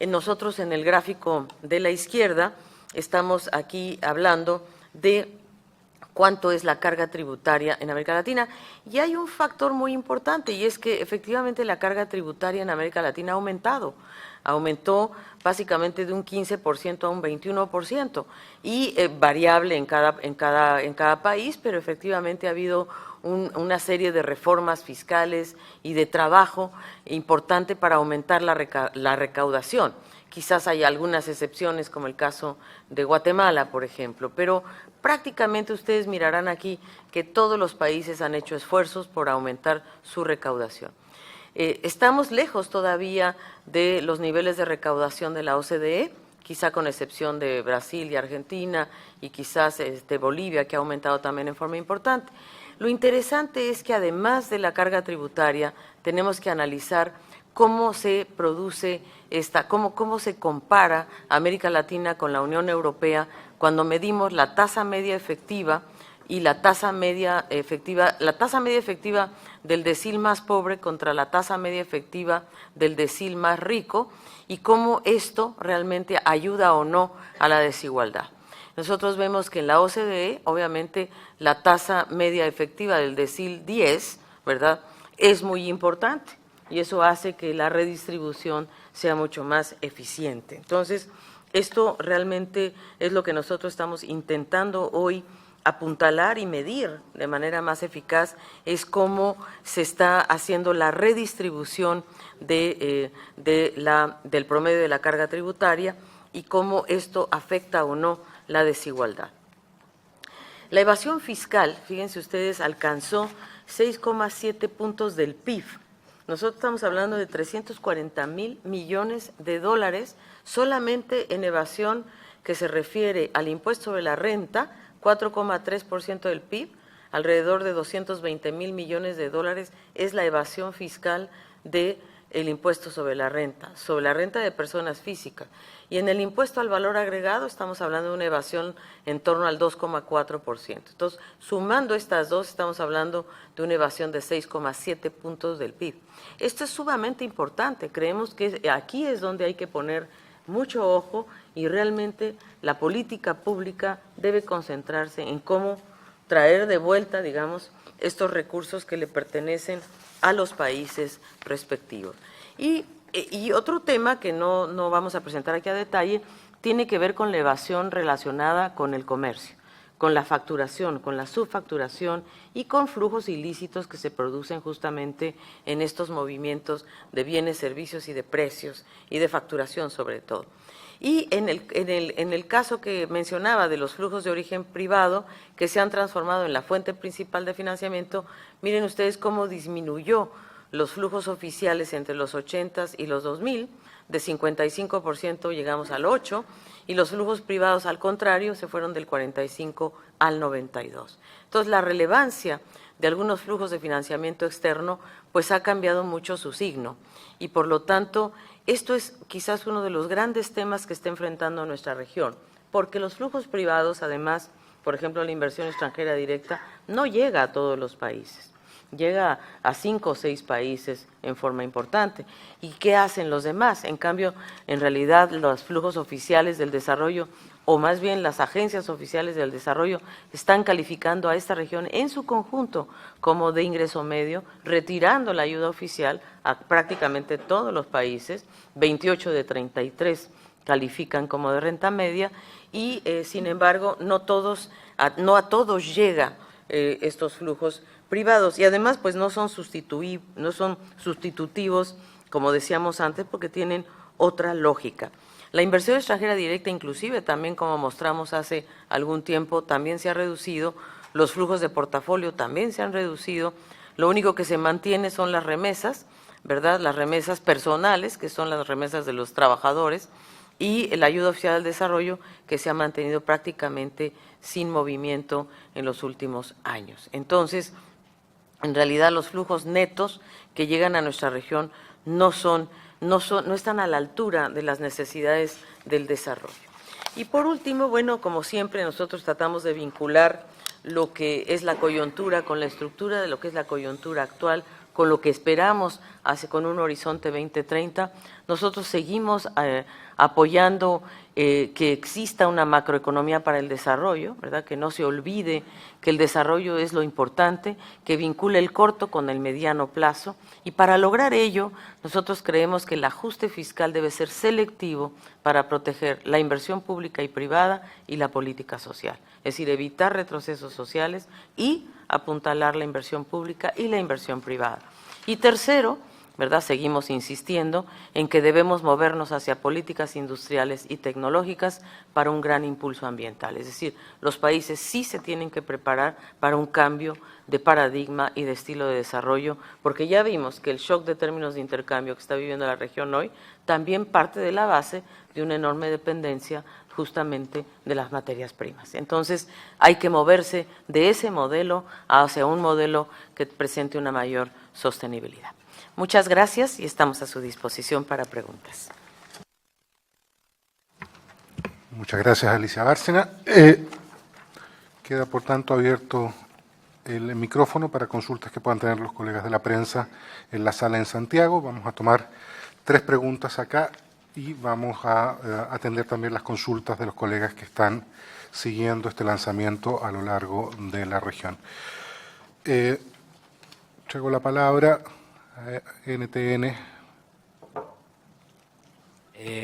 nosotros en el gráfico de la izquierda estamos aquí hablando de cuánto es la carga tributaria en América Latina. Y hay un factor muy importante, y es que efectivamente la carga tributaria en América Latina ha aumentado. Aumentó básicamente de un 15% a un 21%, y variable en cada país, pero efectivamente ha habido una serie de reformas fiscales y de trabajo importante para aumentar la recaudación. Quizás hay algunas excepciones, como el caso de Guatemala, por ejemplo, pero prácticamente ustedes mirarán aquí que todos los países han hecho esfuerzos por aumentar su recaudación. Estamos lejos todavía de los niveles de recaudación de la OCDE, quizá con excepción de Brasil y Argentina, y quizás Bolivia, que ha aumentado también en forma importante. Lo interesante es que además de la carga tributaria, tenemos que analizar cómo se produce cómo se compara América Latina con la Unión Europea cuando medimos la tasa media efectiva y la tasa media efectiva del decil más pobre contra la tasa media efectiva del decil más rico, y cómo esto realmente ayuda o no a la desigualdad. Nosotros vemos que en la OCDE, obviamente, la tasa media efectiva del decil 10, ¿verdad?, es muy importante, y eso hace que la redistribución sea mucho más eficiente. Entonces, esto realmente es lo que nosotros estamos intentando hoy apuntalar y medir de manera más eficaz, es cómo se está haciendo la redistribución del promedio de la carga tributaria y cómo esto afecta o no la desigualdad. La evasión fiscal, fíjense ustedes, alcanzó 6,7 puntos del PIB. Nosotros estamos hablando de 340,000 millones de dólares solamente en evasión que se refiere al impuesto sobre la renta, 4,3% del PIB, alrededor de 220,000 millones de dólares es la evasión fiscal del impuesto sobre la renta de personas físicas. Y en el impuesto al valor agregado estamos hablando de una evasión en torno al 2,4%. Entonces, sumando estas dos, estamos hablando de una evasión de 6,7 puntos del PIB. Esto es sumamente importante. Creemos que aquí es donde hay que poner mucho ojo, y realmente la política pública debe concentrarse en cómo traer de vuelta, digamos, estos recursos que le pertenecen a los países respectivos. Y otro tema que no vamos a presentar aquí a detalle tiene que ver con la evasión relacionada con el comercio, con la facturación, con la subfacturación y con flujos ilícitos que se producen justamente en estos movimientos de bienes, servicios y de precios y de facturación sobre todo. Y en el caso que mencionaba de los flujos de origen privado que se han transformado en la fuente principal de financiamiento, miren ustedes cómo disminuyó los flujos oficiales entre los 80s y los 2000, de 55% llegamos al 8%, y los flujos privados, al contrario, se fueron del 45 al 92. Entonces, la relevancia de algunos flujos de financiamiento externo, pues ha cambiado mucho su signo, y por lo tanto, esto es quizás uno de los grandes temas que está enfrentando nuestra región, porque los flujos privados, además, por ejemplo, la inversión extranjera directa, no llega a todos los países. Llega a 5 o 6 países en forma importante. ¿Y qué hacen los demás? En cambio, en realidad, los flujos oficiales del desarrollo, o más bien las agencias oficiales del desarrollo, están calificando a esta región en su conjunto como de ingreso medio, retirando la ayuda oficial a prácticamente todos los países. 28 de 33 califican como de renta media y, sin embargo, no a todos llega estos flujos privados, y además pues no son sustitutivos, como decíamos antes, porque tienen otra lógica. La inversión extranjera directa, inclusive, también, como mostramos hace algún tiempo, también se ha reducido, los flujos de portafolio también se han reducido, lo único que se mantiene son las remesas, ¿verdad? Las remesas personales, que son las remesas de los trabajadores, y la ayuda oficial al desarrollo, que se ha mantenido prácticamente sin movimiento en los últimos años. Entonces, en realidad, los flujos netos que llegan a nuestra región no están a la altura de las necesidades del desarrollo. Y por último, bueno, como siempre, nosotros tratamos de vincular lo que es la coyuntura con la estructura de lo que es la coyuntura actual, con lo que esperamos con un horizonte 2030. Nosotros seguimos apoyando que exista una macroeconomía para el desarrollo, ¿verdad? Que no se olvide que el desarrollo es lo importante, que vincule el corto con el mediano plazo, y para lograr ello nosotros creemos que el ajuste fiscal debe ser selectivo para proteger la inversión pública y privada y la política social, es decir, evitar retrocesos sociales y apuntalar la inversión pública y la inversión privada. Y tercero, ¿verdad? Seguimos insistiendo en que debemos movernos hacia políticas industriales y tecnológicas para un gran impulso ambiental. Es decir, los países sí se tienen que preparar para un cambio de paradigma y de estilo de desarrollo, porque ya vimos que el shock de términos de intercambio que está viviendo la región hoy también parte de la base de una enorme dependencia justamente de las materias primas. Entonces, hay que moverse de ese modelo hacia un modelo que presente una mayor sostenibilidad. Muchas gracias y estamos a su disposición para preguntas. Muchas gracias, Alicia Bárcena. Queda, por tanto, abierto el micrófono para consultas que puedan tener los colegas de la prensa en la sala en Santiago. Vamos a tomar 3 preguntas acá y vamos a atender también las consultas de los colegas que están siguiendo este lanzamiento a lo largo de la región. Traigo la palabra a NTN.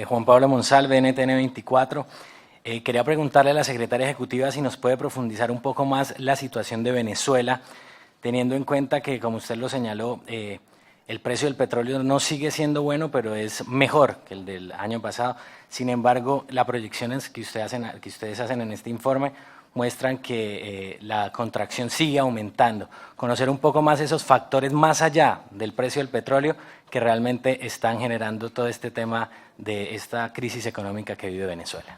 Juan Pablo Monsalve, NTN 24. Quería preguntarle a la secretaria ejecutiva si nos puede profundizar un poco más la situación de Venezuela, teniendo en cuenta que, como usted lo señaló, el precio del petróleo no sigue siendo bueno, pero es mejor que el del año pasado. Sin embargo, las proyecciones que ustedes hacen en este informe muestran que la contracción sigue aumentando. Conocer un poco más esos factores más allá del precio del petróleo que realmente están generando todo este tema de esta crisis económica que vive Venezuela.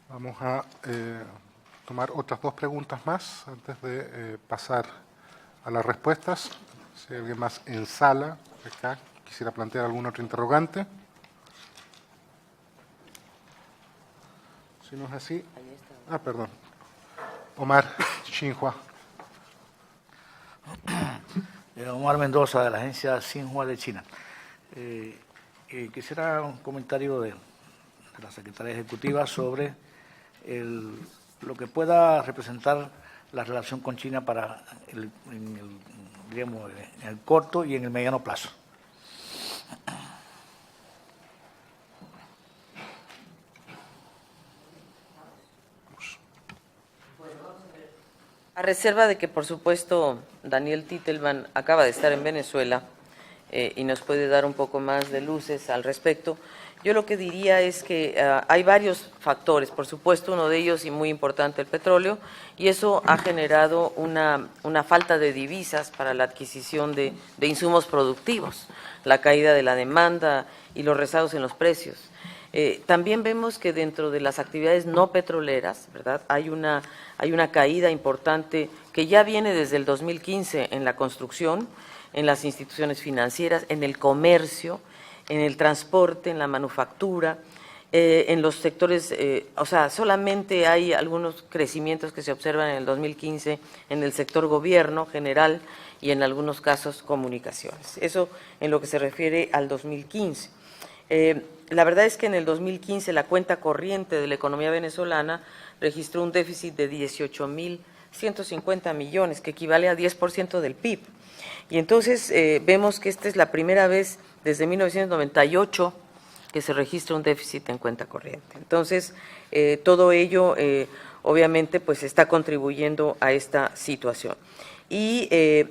Vamos a tomar otras 2 preguntas más antes de pasar a las respuestas. Si hay alguien más en sala, acá, quisiera plantear algún otro interrogante. Si no es así. Perdón. Omar Xinhua. Omar Mendoza, de la agencia Xinhua de China. Quisiera un comentario de la secretaria ejecutiva sobre lo que pueda representar la relación con China para en el corto y en el mediano plazo. A reserva de que, por supuesto, Daniel Titelman acaba de estar en Venezuela, y nos puede dar un poco más de luces al respecto. Yo lo que diría es que hay varios factores, por supuesto uno de ellos y muy importante el petróleo, y eso ha generado una falta de divisas para la adquisición de insumos productivos, la caída de la demanda y los rezagos en los precios. También vemos que dentro de las actividades no petroleras, ¿verdad?, hay una caída importante que ya viene desde el 2015 en la construcción, en las instituciones financieras, en el comercio, en el transporte, en la manufactura, en los sectores, o sea, solamente hay algunos crecimientos que se observan en el 2015 en el sector gobierno general y en algunos casos comunicaciones. Eso en lo que se refiere al 2015. La verdad es que en el 2015 la cuenta corriente de la economía venezolana registró un déficit de 18.150 millones, que equivale a 10% del PIB. Y entonces vemos que esta es la primera vez desde 1998 que se registra un déficit en cuenta corriente. Entonces, todo ello obviamente pues está contribuyendo a esta situación. Y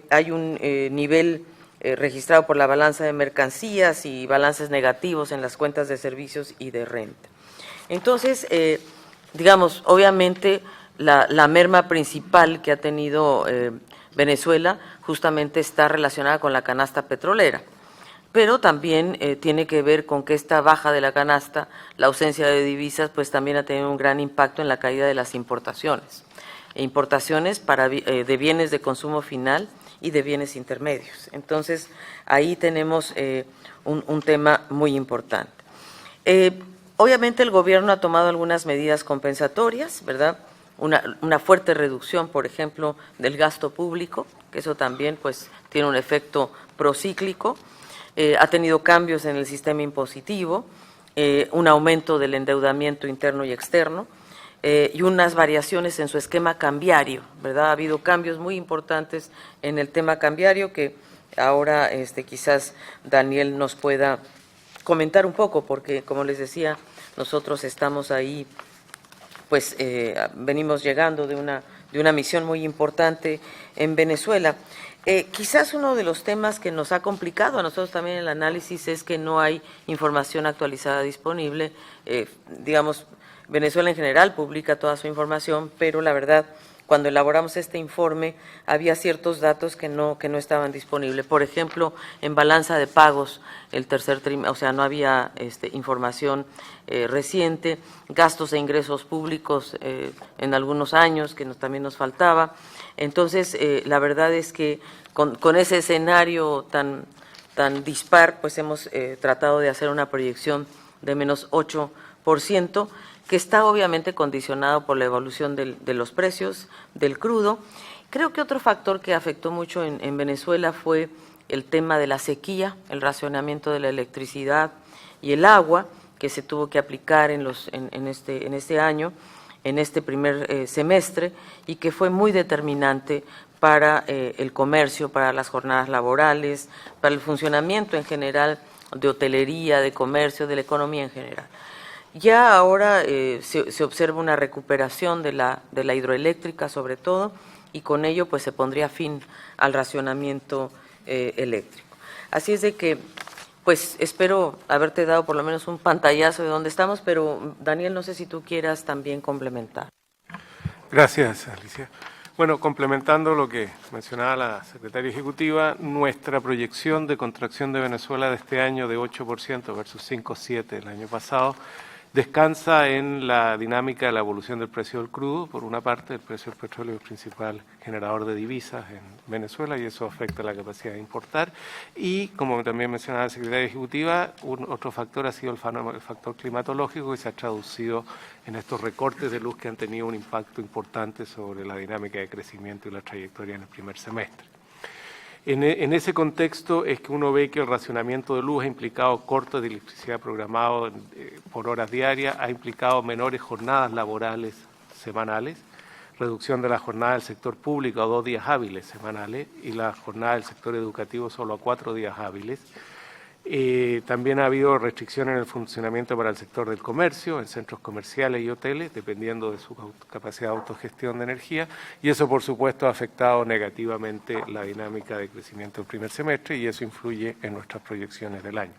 hay un nivel registrado por la balanza de mercancías y balances negativos en las cuentas de servicios y de renta. Entonces, digamos, obviamente la merma principal que ha tenido Venezuela justamente está relacionada con la canasta petrolera, pero también tiene que ver con que esta baja de la canasta, la ausencia de divisas, pues también ha tenido un gran impacto en la caída de las importaciones de bienes de consumo final y de bienes intermedios. Entonces, ahí tenemos un tema muy importante. Obviamente el gobierno ha tomado algunas medidas compensatorias, ¿verdad?, una fuerte reducción, por ejemplo, del gasto público, que eso también pues tiene un efecto procíclico, ha tenido cambios en el sistema impositivo, un aumento del endeudamiento interno y externo, y unas variaciones en su esquema cambiario, ¿verdad? Ha habido cambios muy importantes en el tema cambiario que ahora quizás Daniel nos pueda comentar un poco, porque como les decía, nosotros estamos ahí, pues venimos llegando de una misión muy importante en Venezuela. Quizás uno de los temas que nos ha complicado a nosotros también el análisis es que no hay información actualizada disponible. Digamos, Venezuela en general publica toda su información, pero la verdad, cuando elaboramos este informe, había ciertos datos que no estaban disponibles. Por ejemplo, en balanza de pagos, el tercer trimestre, o sea, no había información reciente, gastos e ingresos públicos en algunos años, que también nos faltaba. Entonces, la verdad es que con ese escenario tan dispar, pues hemos tratado de hacer una proyección de menos 8%, que está obviamente condicionado por la evolución de los precios del crudo. Creo que otro factor que afectó mucho en Venezuela fue el tema de la sequía, el racionamiento de la electricidad y el agua que se tuvo que aplicar en este año, en este primer semestre, y que fue muy determinante para el comercio, para las jornadas laborales, para el funcionamiento en general de hotelería, de comercio, de la economía en general. Ya ahora se observa una recuperación de la hidroeléctrica sobre todo, y con ello pues se pondría fin al racionamiento eléctrico. Así es de que pues espero haberte dado por lo menos un pantallazo de dónde estamos, pero Daniel, no sé si tú quieras también complementar. Gracias, Alicia. Bueno, complementando lo que mencionaba la secretaria ejecutiva, nuestra proyección de contracción de Venezuela de este año de 8% versus 5,7% el año pasado, descansa en la dinámica de la evolución del precio del crudo. Por una parte, el precio del petróleo es el principal generador de divisas en Venezuela y eso afecta la capacidad de importar. Y, como también mencionaba la secretaria ejecutiva, otro factor ha sido el factor climatológico, que se ha traducido en estos recortes de luz que han tenido un impacto importante sobre la dinámica de crecimiento y la trayectoria en el primer semestre. En ese contexto es que uno ve que el racionamiento de luz ha implicado cortes de electricidad programados por horas diarias, ha implicado menores jornadas laborales semanales, reducción de la jornada del sector público a 2 días hábiles semanales y la jornada del sector educativo solo a 4 días hábiles. También ha habido restricciones en el funcionamiento para el sector del comercio, en centros comerciales y hoteles, dependiendo de su capacidad de autogestión de energía, y eso, por supuesto, ha afectado negativamente la dinámica de crecimiento del primer semestre y eso influye en nuestras proyecciones del año.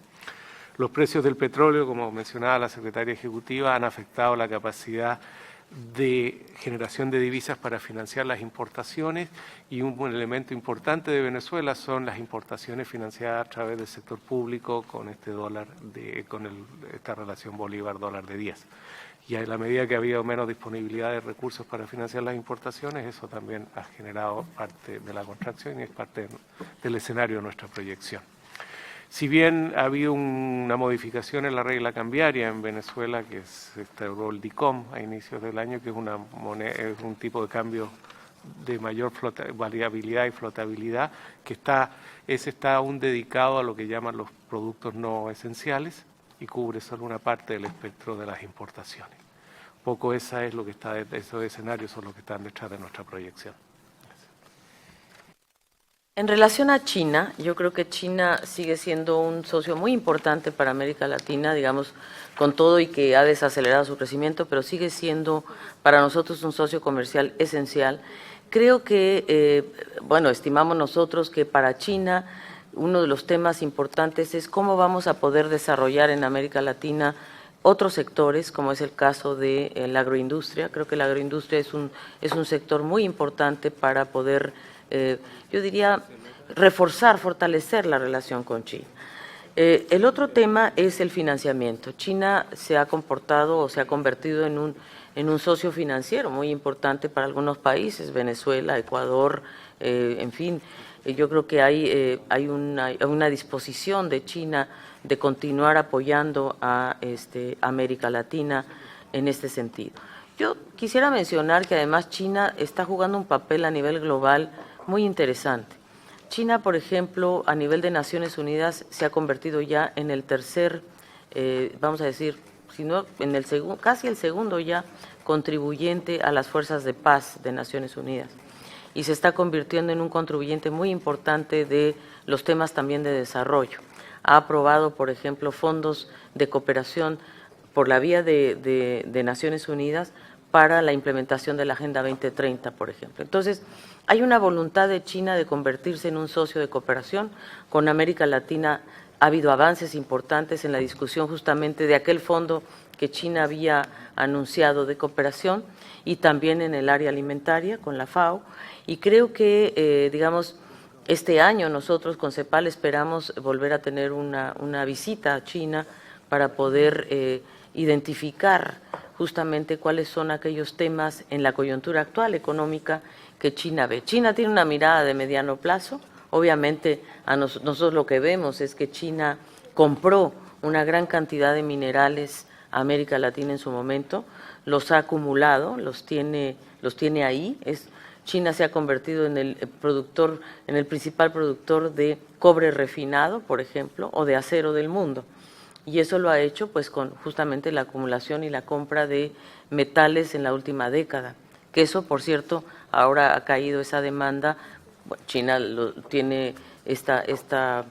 Los precios del petróleo, como mencionaba la secretaria ejecutiva, han afectado la capacidad de generación de divisas para financiar las importaciones y un elemento importante de Venezuela son las importaciones financiadas a través del sector público con este esta relación Bolívar-dólar de 10. Y a la medida que ha habido menos disponibilidad de recursos para financiar las importaciones, eso también ha generado parte de la contracción y es parte del escenario de nuestra proyección. Si bien ha habido una modificación en la regla cambiaria en Venezuela, que se instauró el DICOM a inicios del año, que es un tipo de cambio de mayor variabilidad y flotabilidad, que está aún dedicado a lo que llaman los productos no esenciales y cubre solo una parte del espectro de las importaciones. Un poco esos escenarios son los que están detrás de nuestra proyección. En relación a China, yo creo que China sigue siendo un socio muy importante para América Latina, digamos, con todo y que ha desacelerado su crecimiento, pero sigue siendo para nosotros un socio comercial esencial. Creo que, estimamos nosotros que para China uno de los temas importantes es cómo vamos a poder desarrollar en América Latina otros sectores, como es el caso de la agroindustria. Creo que la agroindustria es un sector muy importante para poder yo diría, fortalecer la relación con China. El otro tema es el financiamiento. China se ha comportado o se ha convertido en un socio financiero muy importante para algunos países, Venezuela, Ecuador, en fin. Yo creo que hay una disposición de China de continuar apoyando a América Latina en este sentido. Yo quisiera mencionar que además China está jugando un papel a nivel global muy interesante. China, por ejemplo, a nivel de Naciones Unidas se ha convertido ya en el tercer, vamos a decir, sino en el casi el segundo ya contribuyente a las fuerzas de paz de Naciones Unidas. Y se está convirtiendo en un contribuyente muy importante de los temas también de desarrollo. Ha aprobado, por ejemplo, fondos de cooperación por la vía de Naciones Unidas para la implementación de la Agenda 2030, por ejemplo. Entonces, hay una voluntad de China de convertirse en un socio de cooperación. Con América Latina ha habido avances importantes en la discusión justamente de aquel fondo que China había anunciado de cooperación y también en el área alimentaria con la FAO. Y creo que, digamos, este año nosotros con CEPAL esperamos volver a tener una visita a China para poder identificar justamente cuáles son aquellos temas en la coyuntura actual económica que China ve. China tiene una mirada de mediano plazo. Obviamente, nosotros lo que vemos es que China compró una gran cantidad de minerales a América Latina en su momento, los ha acumulado, los tiene ahí. China se ha convertido en el principal productor de cobre refinado, por ejemplo, o de acero del mundo. Y eso lo ha hecho pues con justamente la acumulación y la compra de metales en la última década. Que eso, por cierto, ahora ha caído esa demanda. China tiene esta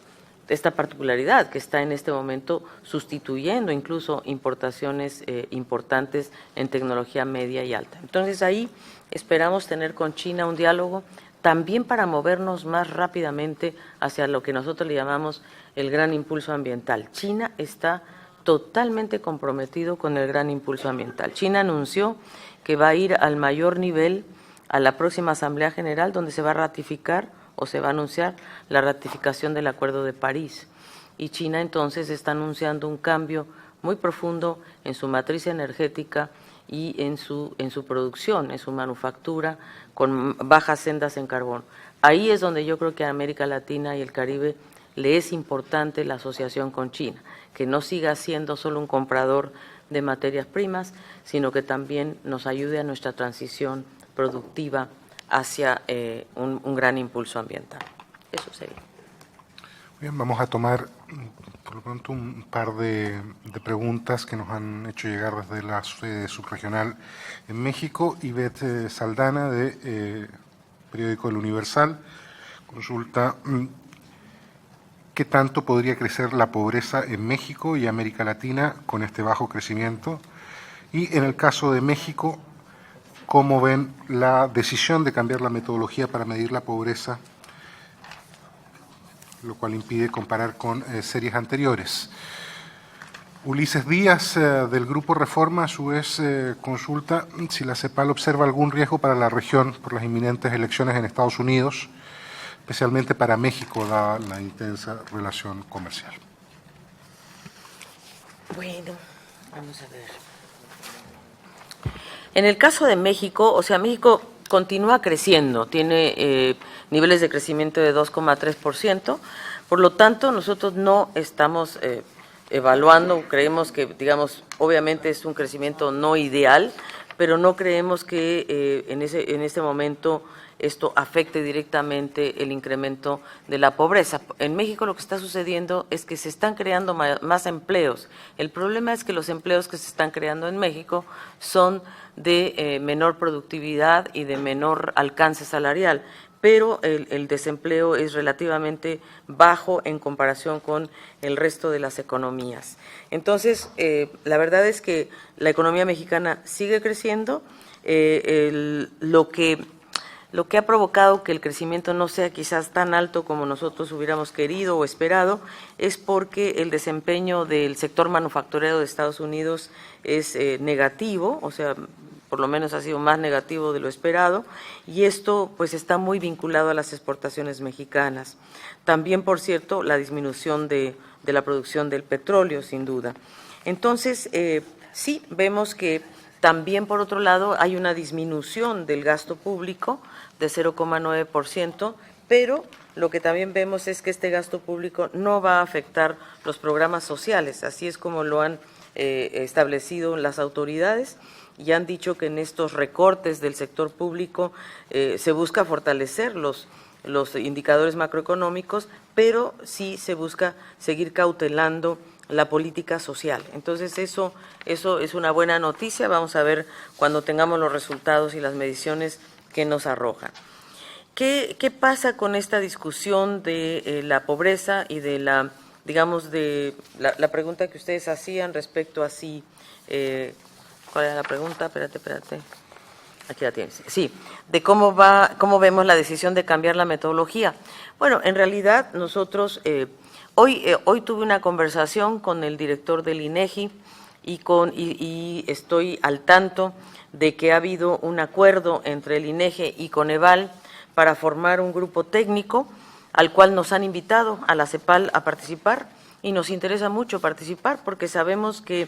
particularidad que está en este momento sustituyendo incluso importaciones importantes en tecnología media y alta. Entonces ahí esperamos tener con China un diálogo también para movernos más rápidamente hacia lo que nosotros le llamamos el gran impulso ambiental. China está totalmente comprometido con el gran impulso ambiental. China anunció que va a ir al mayor nivel a la próxima Asamblea General, donde se va a ratificar o se va a anunciar la ratificación del Acuerdo de París. Y China entonces está anunciando un cambio muy profundo en su matriz energética y en su producción, en su manufactura, con bajas sendas en carbón. Ahí es donde yo creo que a América Latina y el Caribe le es importante la asociación con China, que no siga siendo solo un comprador de materias primas, sino que también nos ayude a nuestra transición productiva hacia un gran impulso ambiental. Eso sería. Bien, vamos a tomar por lo pronto un par de preguntas que nos han hecho llegar desde la sede subregional en México. Ivette Saldana, de periódico El Universal, consulta ¿qué tanto podría crecer la pobreza en México y América Latina con este bajo crecimiento? Y en el caso de México, ¿cómo ven la decisión de cambiar la metodología para medir la pobreza, lo cual impide comparar con series anteriores? Ulises Díaz, del Grupo Reforma, a su vez consulta si la CEPAL observa algún riesgo para la región por las inminentes elecciones en Estados Unidos, especialmente para México, dada la intensa relación comercial. Bueno, vamos a ver. En el caso de México, o sea, México continúa creciendo, tiene niveles de crecimiento de 2,3%, por lo tanto, nosotros no estamos evaluando, creemos que, digamos, obviamente es un crecimiento no ideal, pero no creemos que en este momento esto afecte directamente el incremento de la pobreza. En México lo que está sucediendo es que se están creando más empleos. El problema es que los empleos que se están creando en México son de menor productividad y de menor alcance salarial, pero el desempleo es relativamente bajo en comparación con el resto de las economías. Entonces, la verdad es que la economía mexicana sigue creciendo. Lo que ha provocado que el crecimiento no sea quizás tan alto como nosotros hubiéramos querido o esperado es porque el desempeño del sector manufacturero de Estados Unidos es negativo, o sea, por lo menos ha sido más negativo de lo esperado, y esto pues está muy vinculado a las exportaciones mexicanas. También, por cierto, la disminución de la producción del petróleo, sin duda. Entonces, sí, vemos que también, por otro lado, hay una disminución del gasto público de 0,9%, pero lo que también vemos es que este gasto público no va a afectar los programas sociales, así es como lo han establecido las autoridades, y han dicho que en estos recortes del sector público se busca fortalecer los indicadores macroeconómicos, pero sí se busca seguir cautelando la política social. Entonces, eso es una buena noticia. Vamos a ver cuando tengamos los resultados y las mediciones que nos arrojan. ¿Qué pasa con esta discusión de la pobreza y de la, digamos, de la pregunta que ustedes hacían respecto a si… ¿cuál era la pregunta? Espérate. Aquí la tienes. Sí, de cómo vemos la decisión de cambiar la metodología. Bueno, en realidad nosotros… Hoy tuve una conversación con el director del INEGI y estoy al tanto de que ha habido un acuerdo entre el INEGI y Coneval para formar un grupo técnico al cual nos han invitado a la CEPAL a participar, y nos interesa mucho participar porque sabemos que,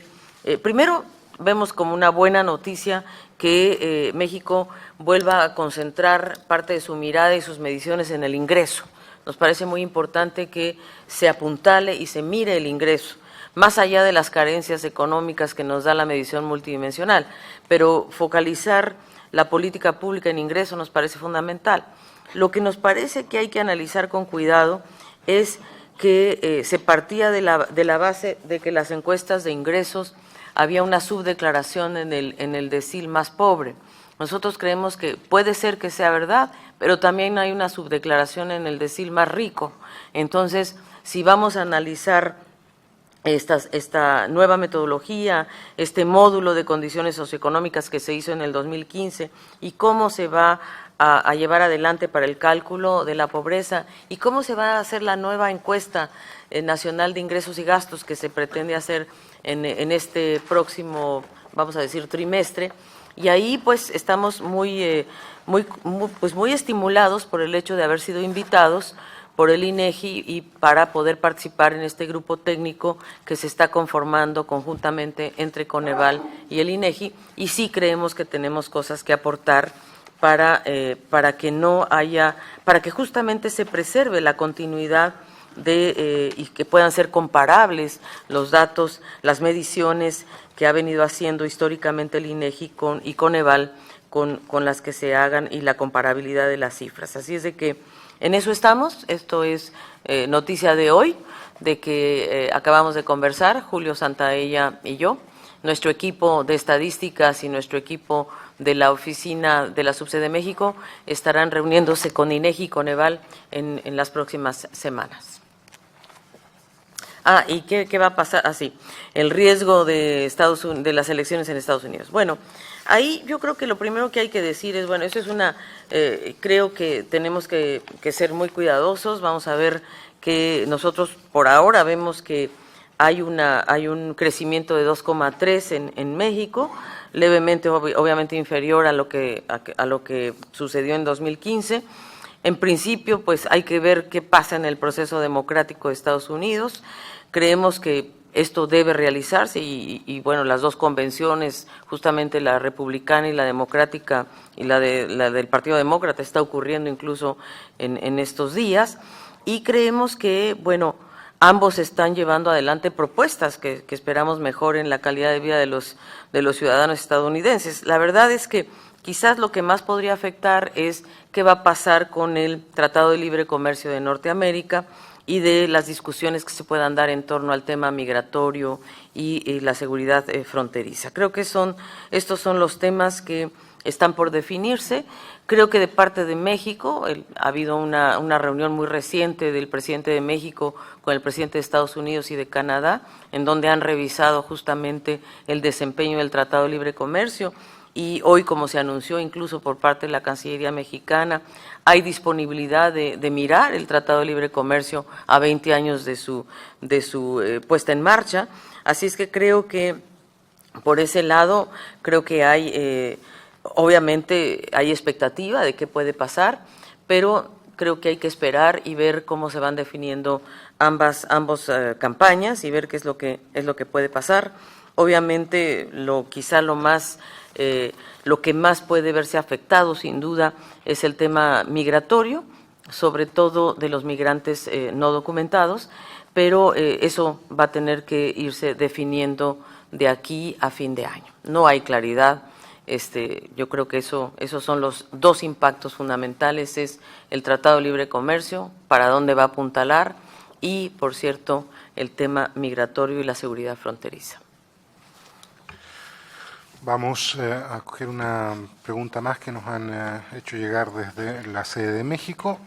primero, vemos como una buena noticia que México vuelva a concentrar parte de su mirada y sus mediciones en el ingreso. Nos parece muy importante que se apuntale y se mire el ingreso, más allá de las carencias económicas que nos da la medición multidimensional, pero focalizar la política pública en ingreso nos parece fundamental. Lo que nos parece que hay que analizar con cuidado es que se partía de la base de que las encuestas de ingresos había una subdeclaración en el decil más pobre. Nosotros creemos que puede ser que sea verdad, pero también hay una subdeclaración en el decil más rico. Entonces, si vamos a analizar esta nueva metodología, este módulo de condiciones socioeconómicas que se hizo en el 2015 y cómo se va a llevar adelante para el cálculo de la pobreza y cómo se va a hacer la nueva encuesta nacional de ingresos y gastos que se pretende hacer en este próximo, vamos a decir, trimestre. Y ahí pues estamos muy estimulados por el hecho de haber sido invitados por el INEGI y para poder participar en este grupo técnico que se está conformando conjuntamente entre Coneval y el INEGI, y sí creemos que tenemos cosas que aportar para que justamente se preserve la continuidad y que puedan ser comparables los datos, las mediciones que ha venido haciendo históricamente el INEGI y Coneval con las que se hagan y la comparabilidad de las cifras. Así es de que en eso estamos. Esto es noticia de hoy, de que acabamos de conversar, Julio Santaella y yo, nuestro equipo de estadísticas y nuestro equipo de la oficina de la Subsede México estarán reuniéndose con INEGI y Coneval en las próximas semanas. ¿Y qué va a pasar? Sí, el riesgo de de las elecciones en Estados Unidos. Bueno, ahí yo creo que lo primero que hay que decir es, bueno, eso es creo que tenemos que ser muy cuidadosos. Vamos a ver que nosotros por ahora vemos que hay un crecimiento de 2,3 en México, levemente, obviamente inferior a lo que sucedió en 2015. En principio, pues hay que ver qué pasa en el proceso democrático de Estados Unidos. Creemos que esto debe realizarse y bueno, las dos convenciones, justamente la republicana y la democrática y la del Partido Demócrata, está ocurriendo incluso en estos días, y creemos que, bueno, ambos están llevando adelante propuestas que esperamos mejoren la calidad de vida de los ciudadanos estadounidenses. La verdad es que quizás lo que más podría afectar es qué va a pasar con el Tratado de Libre Comercio de Norteamérica y de las discusiones que se puedan dar en torno al tema migratorio y la seguridad fronteriza. Creo que estos son los temas que están por definirse. Creo que de parte de México ha habido una reunión muy reciente del presidente de México con el presidente de Estados Unidos y de Canadá, en donde han revisado justamente el desempeño del Tratado de Libre Comercio. Y hoy, como se anunció incluso por parte de la Cancillería mexicana, hay disponibilidad de mirar el Tratado de Libre Comercio a 20 años de su puesta en marcha. Así es que creo que por ese lado, creo que obviamente hay expectativa de qué puede pasar, pero creo que hay que esperar y ver cómo se van definiendo ambas campañas y ver qué es lo que puede pasar. Obviamente, quizá lo que más puede verse afectado, sin duda, es el tema migratorio, sobre todo de los migrantes no documentados, pero eso va a tener que irse definiendo de aquí a fin de año. No hay claridad. Yo creo que esos son los dos impactos fundamentales, es el Tratado de Libre Comercio, para dónde va a apuntalar, y, por cierto, el tema migratorio y la seguridad fronteriza. Vamos a coger una pregunta más que nos han hecho llegar desde la sede de México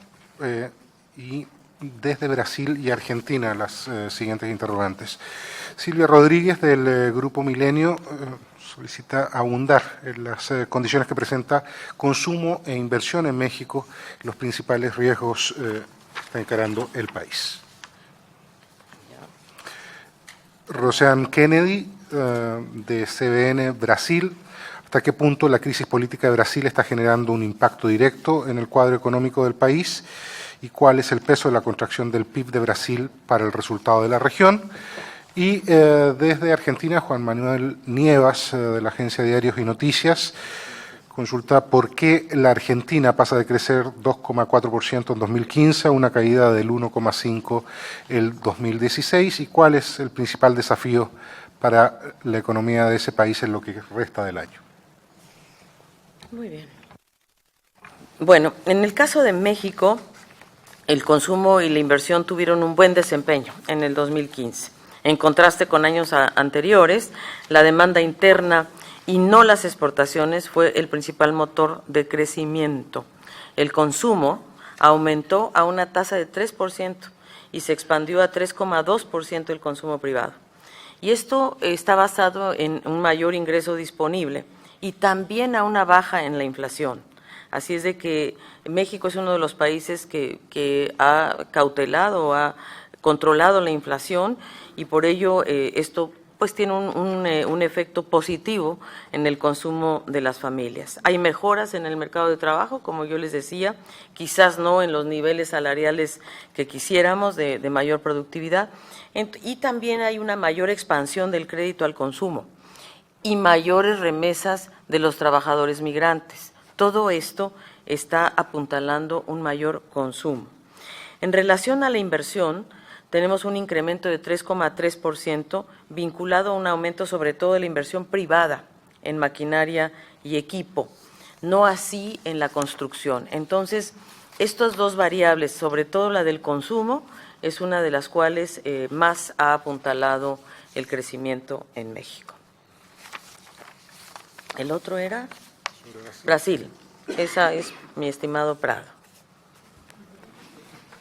y desde Brasil y Argentina, las siguientes interrogantes. Silvia Rodríguez, del Grupo Milenio, solicita abundar en las condiciones que presenta consumo e inversión en México, los principales riesgos que está encarando el país. Roseanne Kennedy, de CBN Brasil, ¿hasta qué punto la crisis política de Brasil está generando un impacto directo en el cuadro económico del país? ¿Y cuál es el peso de la contracción del PIB de Brasil para el resultado de la región? Y desde Argentina, Juan Manuel Nievas, de la agencia Diarios y Noticias, consulta por qué la Argentina pasa de crecer 2,4% en 2015 a una caída del 1,5% el 2016, y cuál es el principal desafío para la economía de ese país en lo que resta del año. Muy bien. Bueno, en el caso de México, el consumo y la inversión tuvieron un buen desempeño en el 2015. En contraste con años anteriores, la demanda interna y no las exportaciones fue el principal motor de crecimiento. El consumo aumentó a una tasa de 3% y se expandió a 3,2% el consumo privado. Y esto está basado en un mayor ingreso disponible y también a una baja en la inflación. Así es de que México es uno de los países que ha cautelado, ha controlado la inflación, y por ello esto pues tiene un efecto positivo en el consumo de las familias. Hay mejoras en el mercado de trabajo, como yo les decía, quizás no en los niveles salariales que quisiéramos de mayor productividad, y también hay una mayor expansión del crédito al consumo y mayores remesas de los trabajadores migrantes. Todo esto está apuntalando un mayor consumo. En relación a la inversión, tenemos un incremento de 3,3% vinculado a un aumento sobre todo de la inversión privada en maquinaria y equipo, no así en la construcción. Entonces, estas dos variables, sobre todo la del consumo, es una de las cuales más ha apuntalado el crecimiento en México. ¿El otro era? Brasil. Esa es mi estimado Prado.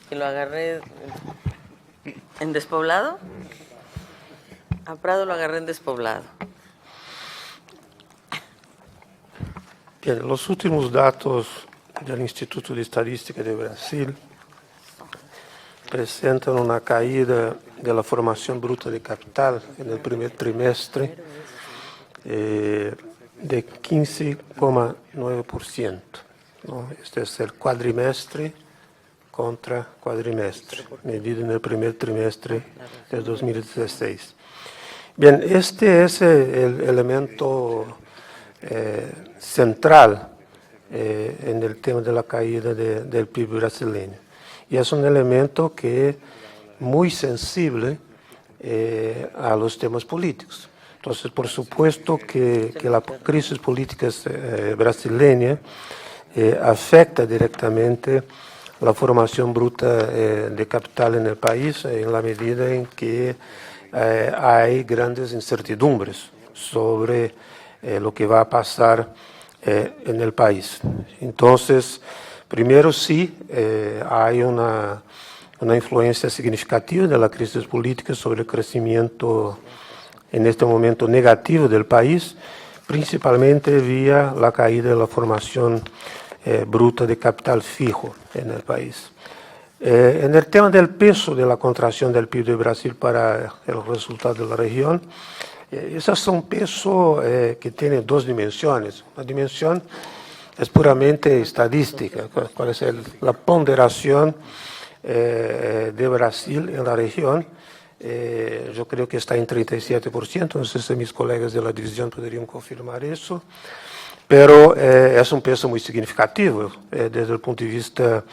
Que lo agarré. ¿En despoblado? A Prado lo agarré en despoblado. Bien, los últimos datos del Instituto de Estadística de Brasil presentan una caída de la formación bruta de capital en el primer trimestre de 15,9%, ¿no? Este es el cuadrimestre contra cuadrimestre, medido en el primer trimestre del 2016. Bien, este es el elemento central en el tema de la caída del PIB brasileño. Y es un elemento que es muy sensible a los temas políticos. Entonces, por supuesto que la crisis política brasileña afecta directamente la formación bruta de capital en el país en la medida en que hay grandes incertidumbres sobre lo que va a pasar en el país. Entonces, primero sí, hay una influencia significativa de la crisis política sobre el crecimiento en este momento negativo del país, principalmente vía la caída de la formación bruta de capital fijo en el país. En el tema del peso de la contracción del PIB de Brasil para el resultado de la región, esas son pesos que tienen dos dimensiones. Una dimensión es puramente estadística, cuál es la ponderación de Brasil en la región. Yo creo que está en 37%, no sé si mis colegas de la división podrían confirmar eso, pero es un peso muy significativo desde el punto de vista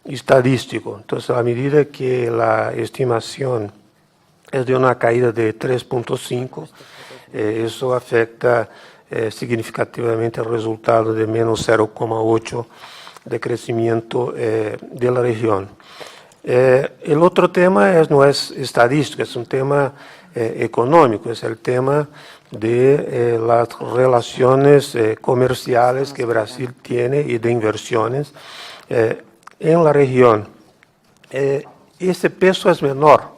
estadístico. Entonces, a medida que la estimación es de una caída de 3,5, eso afecta significativamente el resultado de menos 0,8 de crecimiento de la región. El otro tema no es estadístico, es un tema económico, es el tema de las relaciones comerciales que Brasil tiene y de inversiones en la región. Ese peso es menor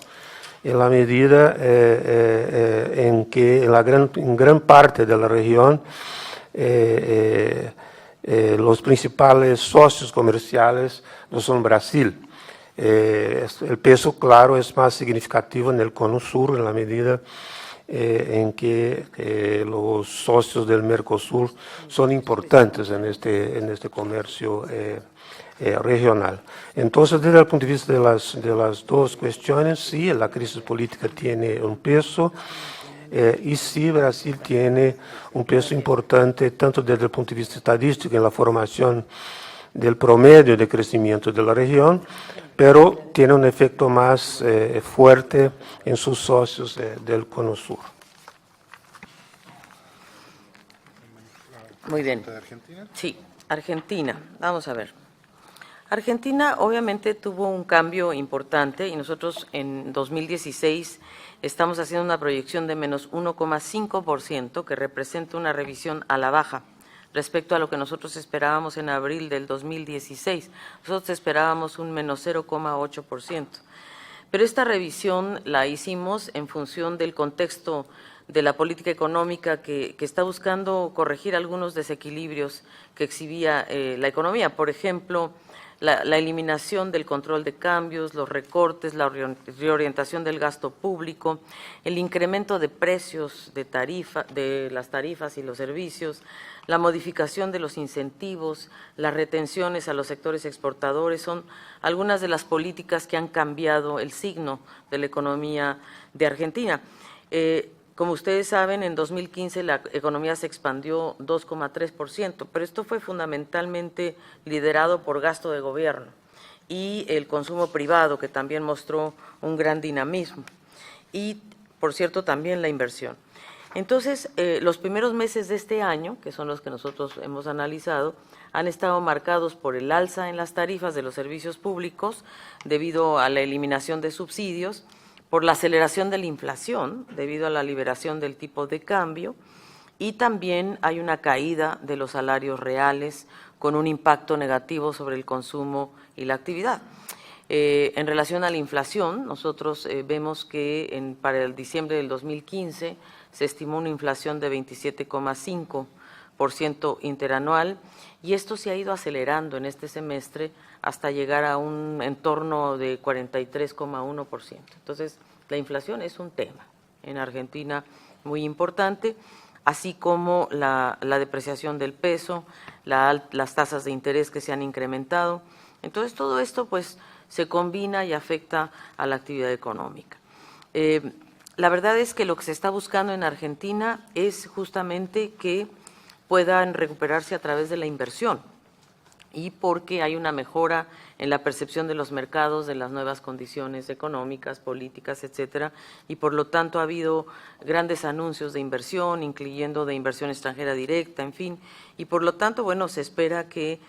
en la medida en que en gran parte de la región los principales socios comerciales no son Brasil. El peso, claro, es más significativo en el cono sur, en la medida en que los socios del Mercosur son importantes en este comercio regional. Entonces, desde el punto de vista de las dos cuestiones, sí, la crisis política tiene un peso y sí, Brasil tiene un peso importante tanto desde el punto de vista estadístico en la formación del promedio de crecimiento de la región, pero tiene un efecto más fuerte en sus socios del cono sur. Muy bien. ¿De Argentina? Sí, Argentina. Vamos a ver. Argentina obviamente tuvo un cambio importante y nosotros en 2016 estamos haciendo una proyección de menos 1,5% que representa una revisión a la baja respecto a lo que nosotros esperábamos en abril del 2016. Nosotros esperábamos un menos 0,8%. Pero esta revisión la hicimos en función del contexto de la política económica que está buscando corregir algunos desequilibrios que exhibía la economía. Por ejemplo, la eliminación del control de cambios, los recortes, la reorientación del gasto público, el incremento de precios de las tarifas y los servicios, la modificación de los incentivos, las retenciones a los sectores exportadores, son algunas de las políticas que han cambiado el signo de la economía de Argentina. Como ustedes saben, en 2015 la economía se expandió 2,3%, pero esto fue fundamentalmente liderado por gasto de gobierno y el consumo privado, que también mostró un gran dinamismo, y, por cierto, también la inversión. Entonces, los primeros meses de este año, que son los que nosotros hemos analizado, han estado marcados por el alza en las tarifas de los servicios públicos debido a la eliminación de subsidios, por la aceleración de la inflación debido a la liberación del tipo de cambio, y también hay una caída de los salarios reales con un impacto negativo sobre el consumo y la actividad. En relación a la inflación, nosotros vemos que para el diciembre del 2015 se estimó una inflación de 27,5% interanual y esto se ha ido acelerando en este semestre hasta llegar a un entorno de 43,1%. Entonces, la inflación es un tema en Argentina muy importante, así como la depreciación del peso, las tasas de interés que se han incrementado. Entonces, todo esto pues se combina y afecta a la actividad económica. La verdad es que lo que se está buscando en Argentina es justamente que puedan recuperarse a través de la inversión y porque hay una mejora en la percepción de los mercados de las nuevas condiciones económicas, políticas, etcétera, y por lo tanto ha habido grandes anuncios de inversión, incluyendo de inversión extranjera directa, en fin, y por lo tanto, bueno, se espera que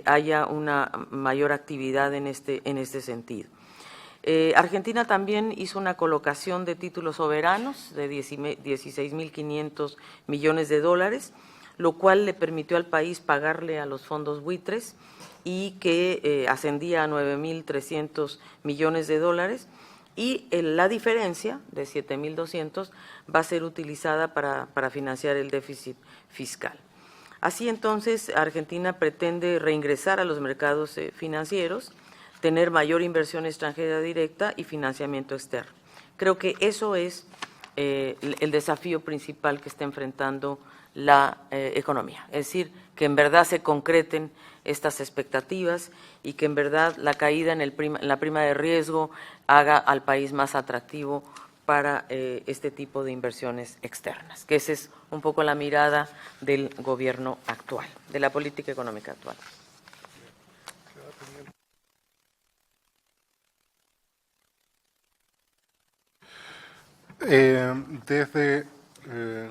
haya una mayor actividad en este sentido. Argentina también hizo una colocación de títulos soberanos de 16.500 millones de dólares, lo cual le permitió al país pagarle a los fondos buitres y que ascendía a 9.300 millones de dólares y la diferencia de 7.200 va a ser utilizada para financiar el déficit fiscal. Así entonces, Argentina pretende reingresar a los mercados financieros, tener mayor inversión extranjera directa y financiamiento externo. Creo que eso es el desafío principal que está enfrentando la economía, es decir, que en verdad se concreten estas expectativas y que en verdad la caída en la prima de riesgo haga al país más atractivo para este tipo de inversiones externas, que esa es un poco la mirada del gobierno actual, de la política económica actual. Desde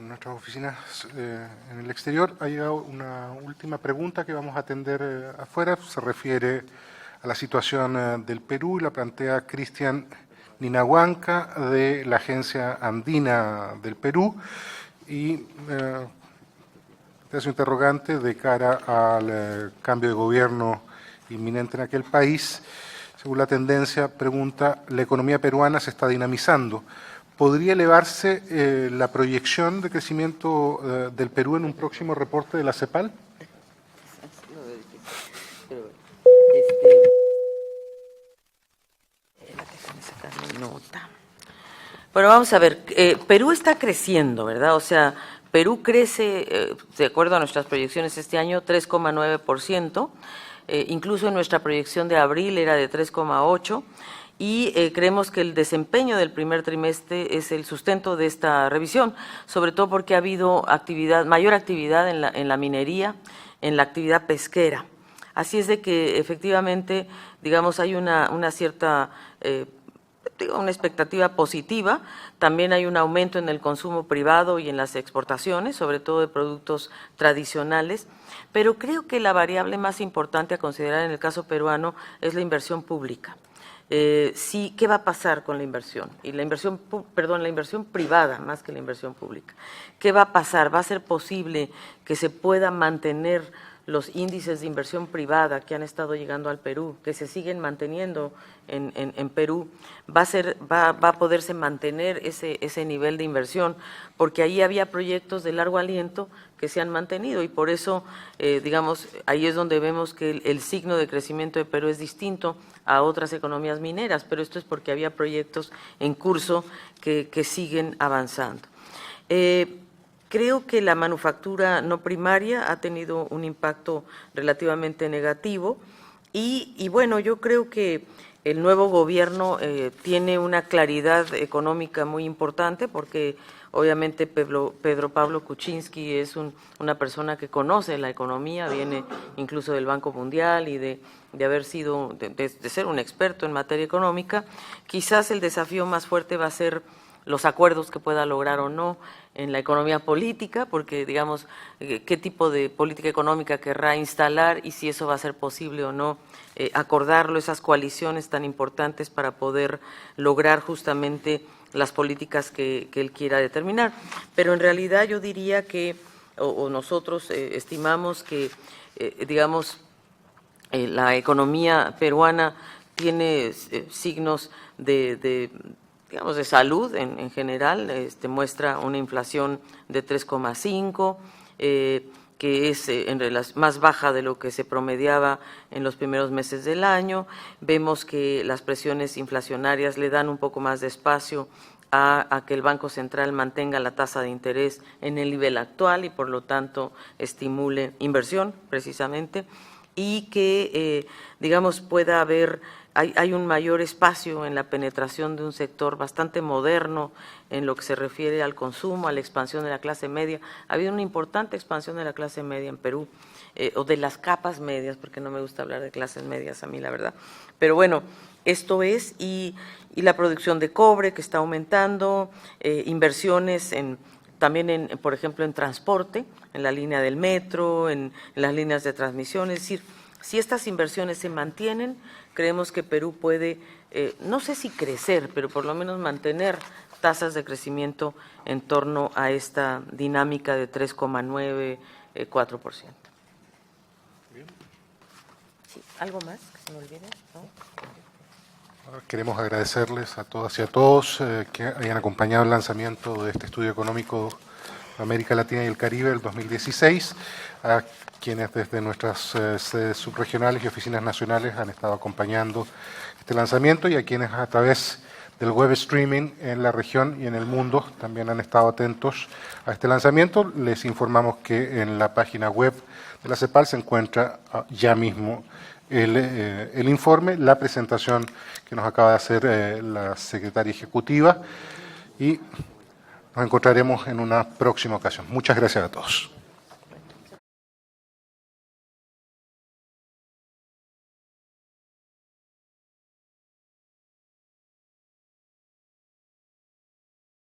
nuestras oficinas en el exterior ha llegado una última pregunta que vamos a atender afuera. Se refiere a la situación del Perú y la plantea Cristian Ninahuanca de la Agencia Andina del Perú y es un interrogante de cara al cambio de gobierno inminente en aquel país. Según la tendencia, pregunta, la economía peruana se está dinamizando. ¿Podría elevarse la proyección de crecimiento del Perú en un próximo reporte de la CEPAL? Bueno, vamos a ver, Perú está creciendo, ¿verdad? O sea, Perú crece, de acuerdo a nuestras proyecciones este año, 3,9%, incluso en nuestra proyección de abril era de 3,8%, y creemos que el desempeño del primer trimestre es el sustento de esta revisión, sobre todo porque ha habido mayor actividad en la minería, en la actividad pesquera. Así es de que efectivamente, digamos, hay una cierta una expectativa positiva. También hay un aumento en el consumo privado y en las exportaciones, sobre todo de productos tradicionales, pero creo que la variable más importante a considerar en el caso peruano es la inversión pública. Sí, ¿qué va a pasar con la inversión? Y la inversión privada más que la inversión pública. ¿Qué va a pasar? ¿Va a ser posible que se pueda mantener los índices de inversión privada que han estado llegando al Perú, que se siguen manteniendo en Perú? Va a poderse mantener ese nivel de inversión, porque ahí había proyectos de largo aliento que se han mantenido y por eso, digamos, ahí es donde vemos que el signo de crecimiento de Perú es distinto a otras economías mineras, pero esto es porque había proyectos en curso que siguen avanzando. Creo que la manufactura no primaria ha tenido un impacto relativamente negativo y bueno, yo creo que el nuevo gobierno tiene una claridad económica muy importante porque obviamente Pedro Pablo Kuczynski es una persona que conoce la economía, viene incluso del Banco Mundial y de haber sido, de ser un experto en materia económica. Quizás el desafío más fuerte va a ser los acuerdos que pueda lograr o no en la economía política, porque digamos, qué tipo de política económica querrá instalar y si eso va a ser posible o no acordarlo, esas coaliciones tan importantes para poder lograr justamente las políticas que él quiera determinar. Pero en realidad yo diría que, o nosotros estimamos que, digamos, la economía peruana tiene signos digamos, de salud en general, muestra una inflación de 3,5, que es más baja de lo que se promediaba en los primeros meses del año. Vemos que las presiones inflacionarias le dan un poco más de espacio a que el Banco Central mantenga la tasa de interés en el nivel actual y por lo tanto estimule inversión precisamente, y que digamos pueda haber, hay un mayor espacio en la penetración de un sector bastante moderno en lo que se refiere al consumo, a la expansión de la clase media. Ha habido una importante expansión de la clase media en Perú, o de las capas medias, porque no me gusta hablar de clases medias a mí, la verdad. Pero bueno, esto es, y la producción de cobre que está aumentando, inversiones también, por ejemplo, en transporte, en la línea del metro, en las líneas de transmisión. Es decir, si estas inversiones se mantienen, creemos que Perú puede, no sé si crecer, pero por lo menos mantener tasas de crecimiento en torno a esta dinámica de 3,9, 4%. Sí, ¿algo más que se me olvide? ¿No? Queremos agradecerles a todas y a todos que hayan acompañado el lanzamiento de este estudio económico de América Latina y el Caribe del 2016, a quienes desde nuestras sedes subregionales y oficinas nacionales han estado acompañando este lanzamiento, y a quienes a través del web streaming en la región y en el mundo también han estado atentos a este lanzamiento. Les informamos que en la página web de la CEPAL se encuentra ya mismo el informe, la presentación que nos acaba de hacer la secretaria ejecutiva, y nos encontraremos en una próxima ocasión. Muchas gracias a todos.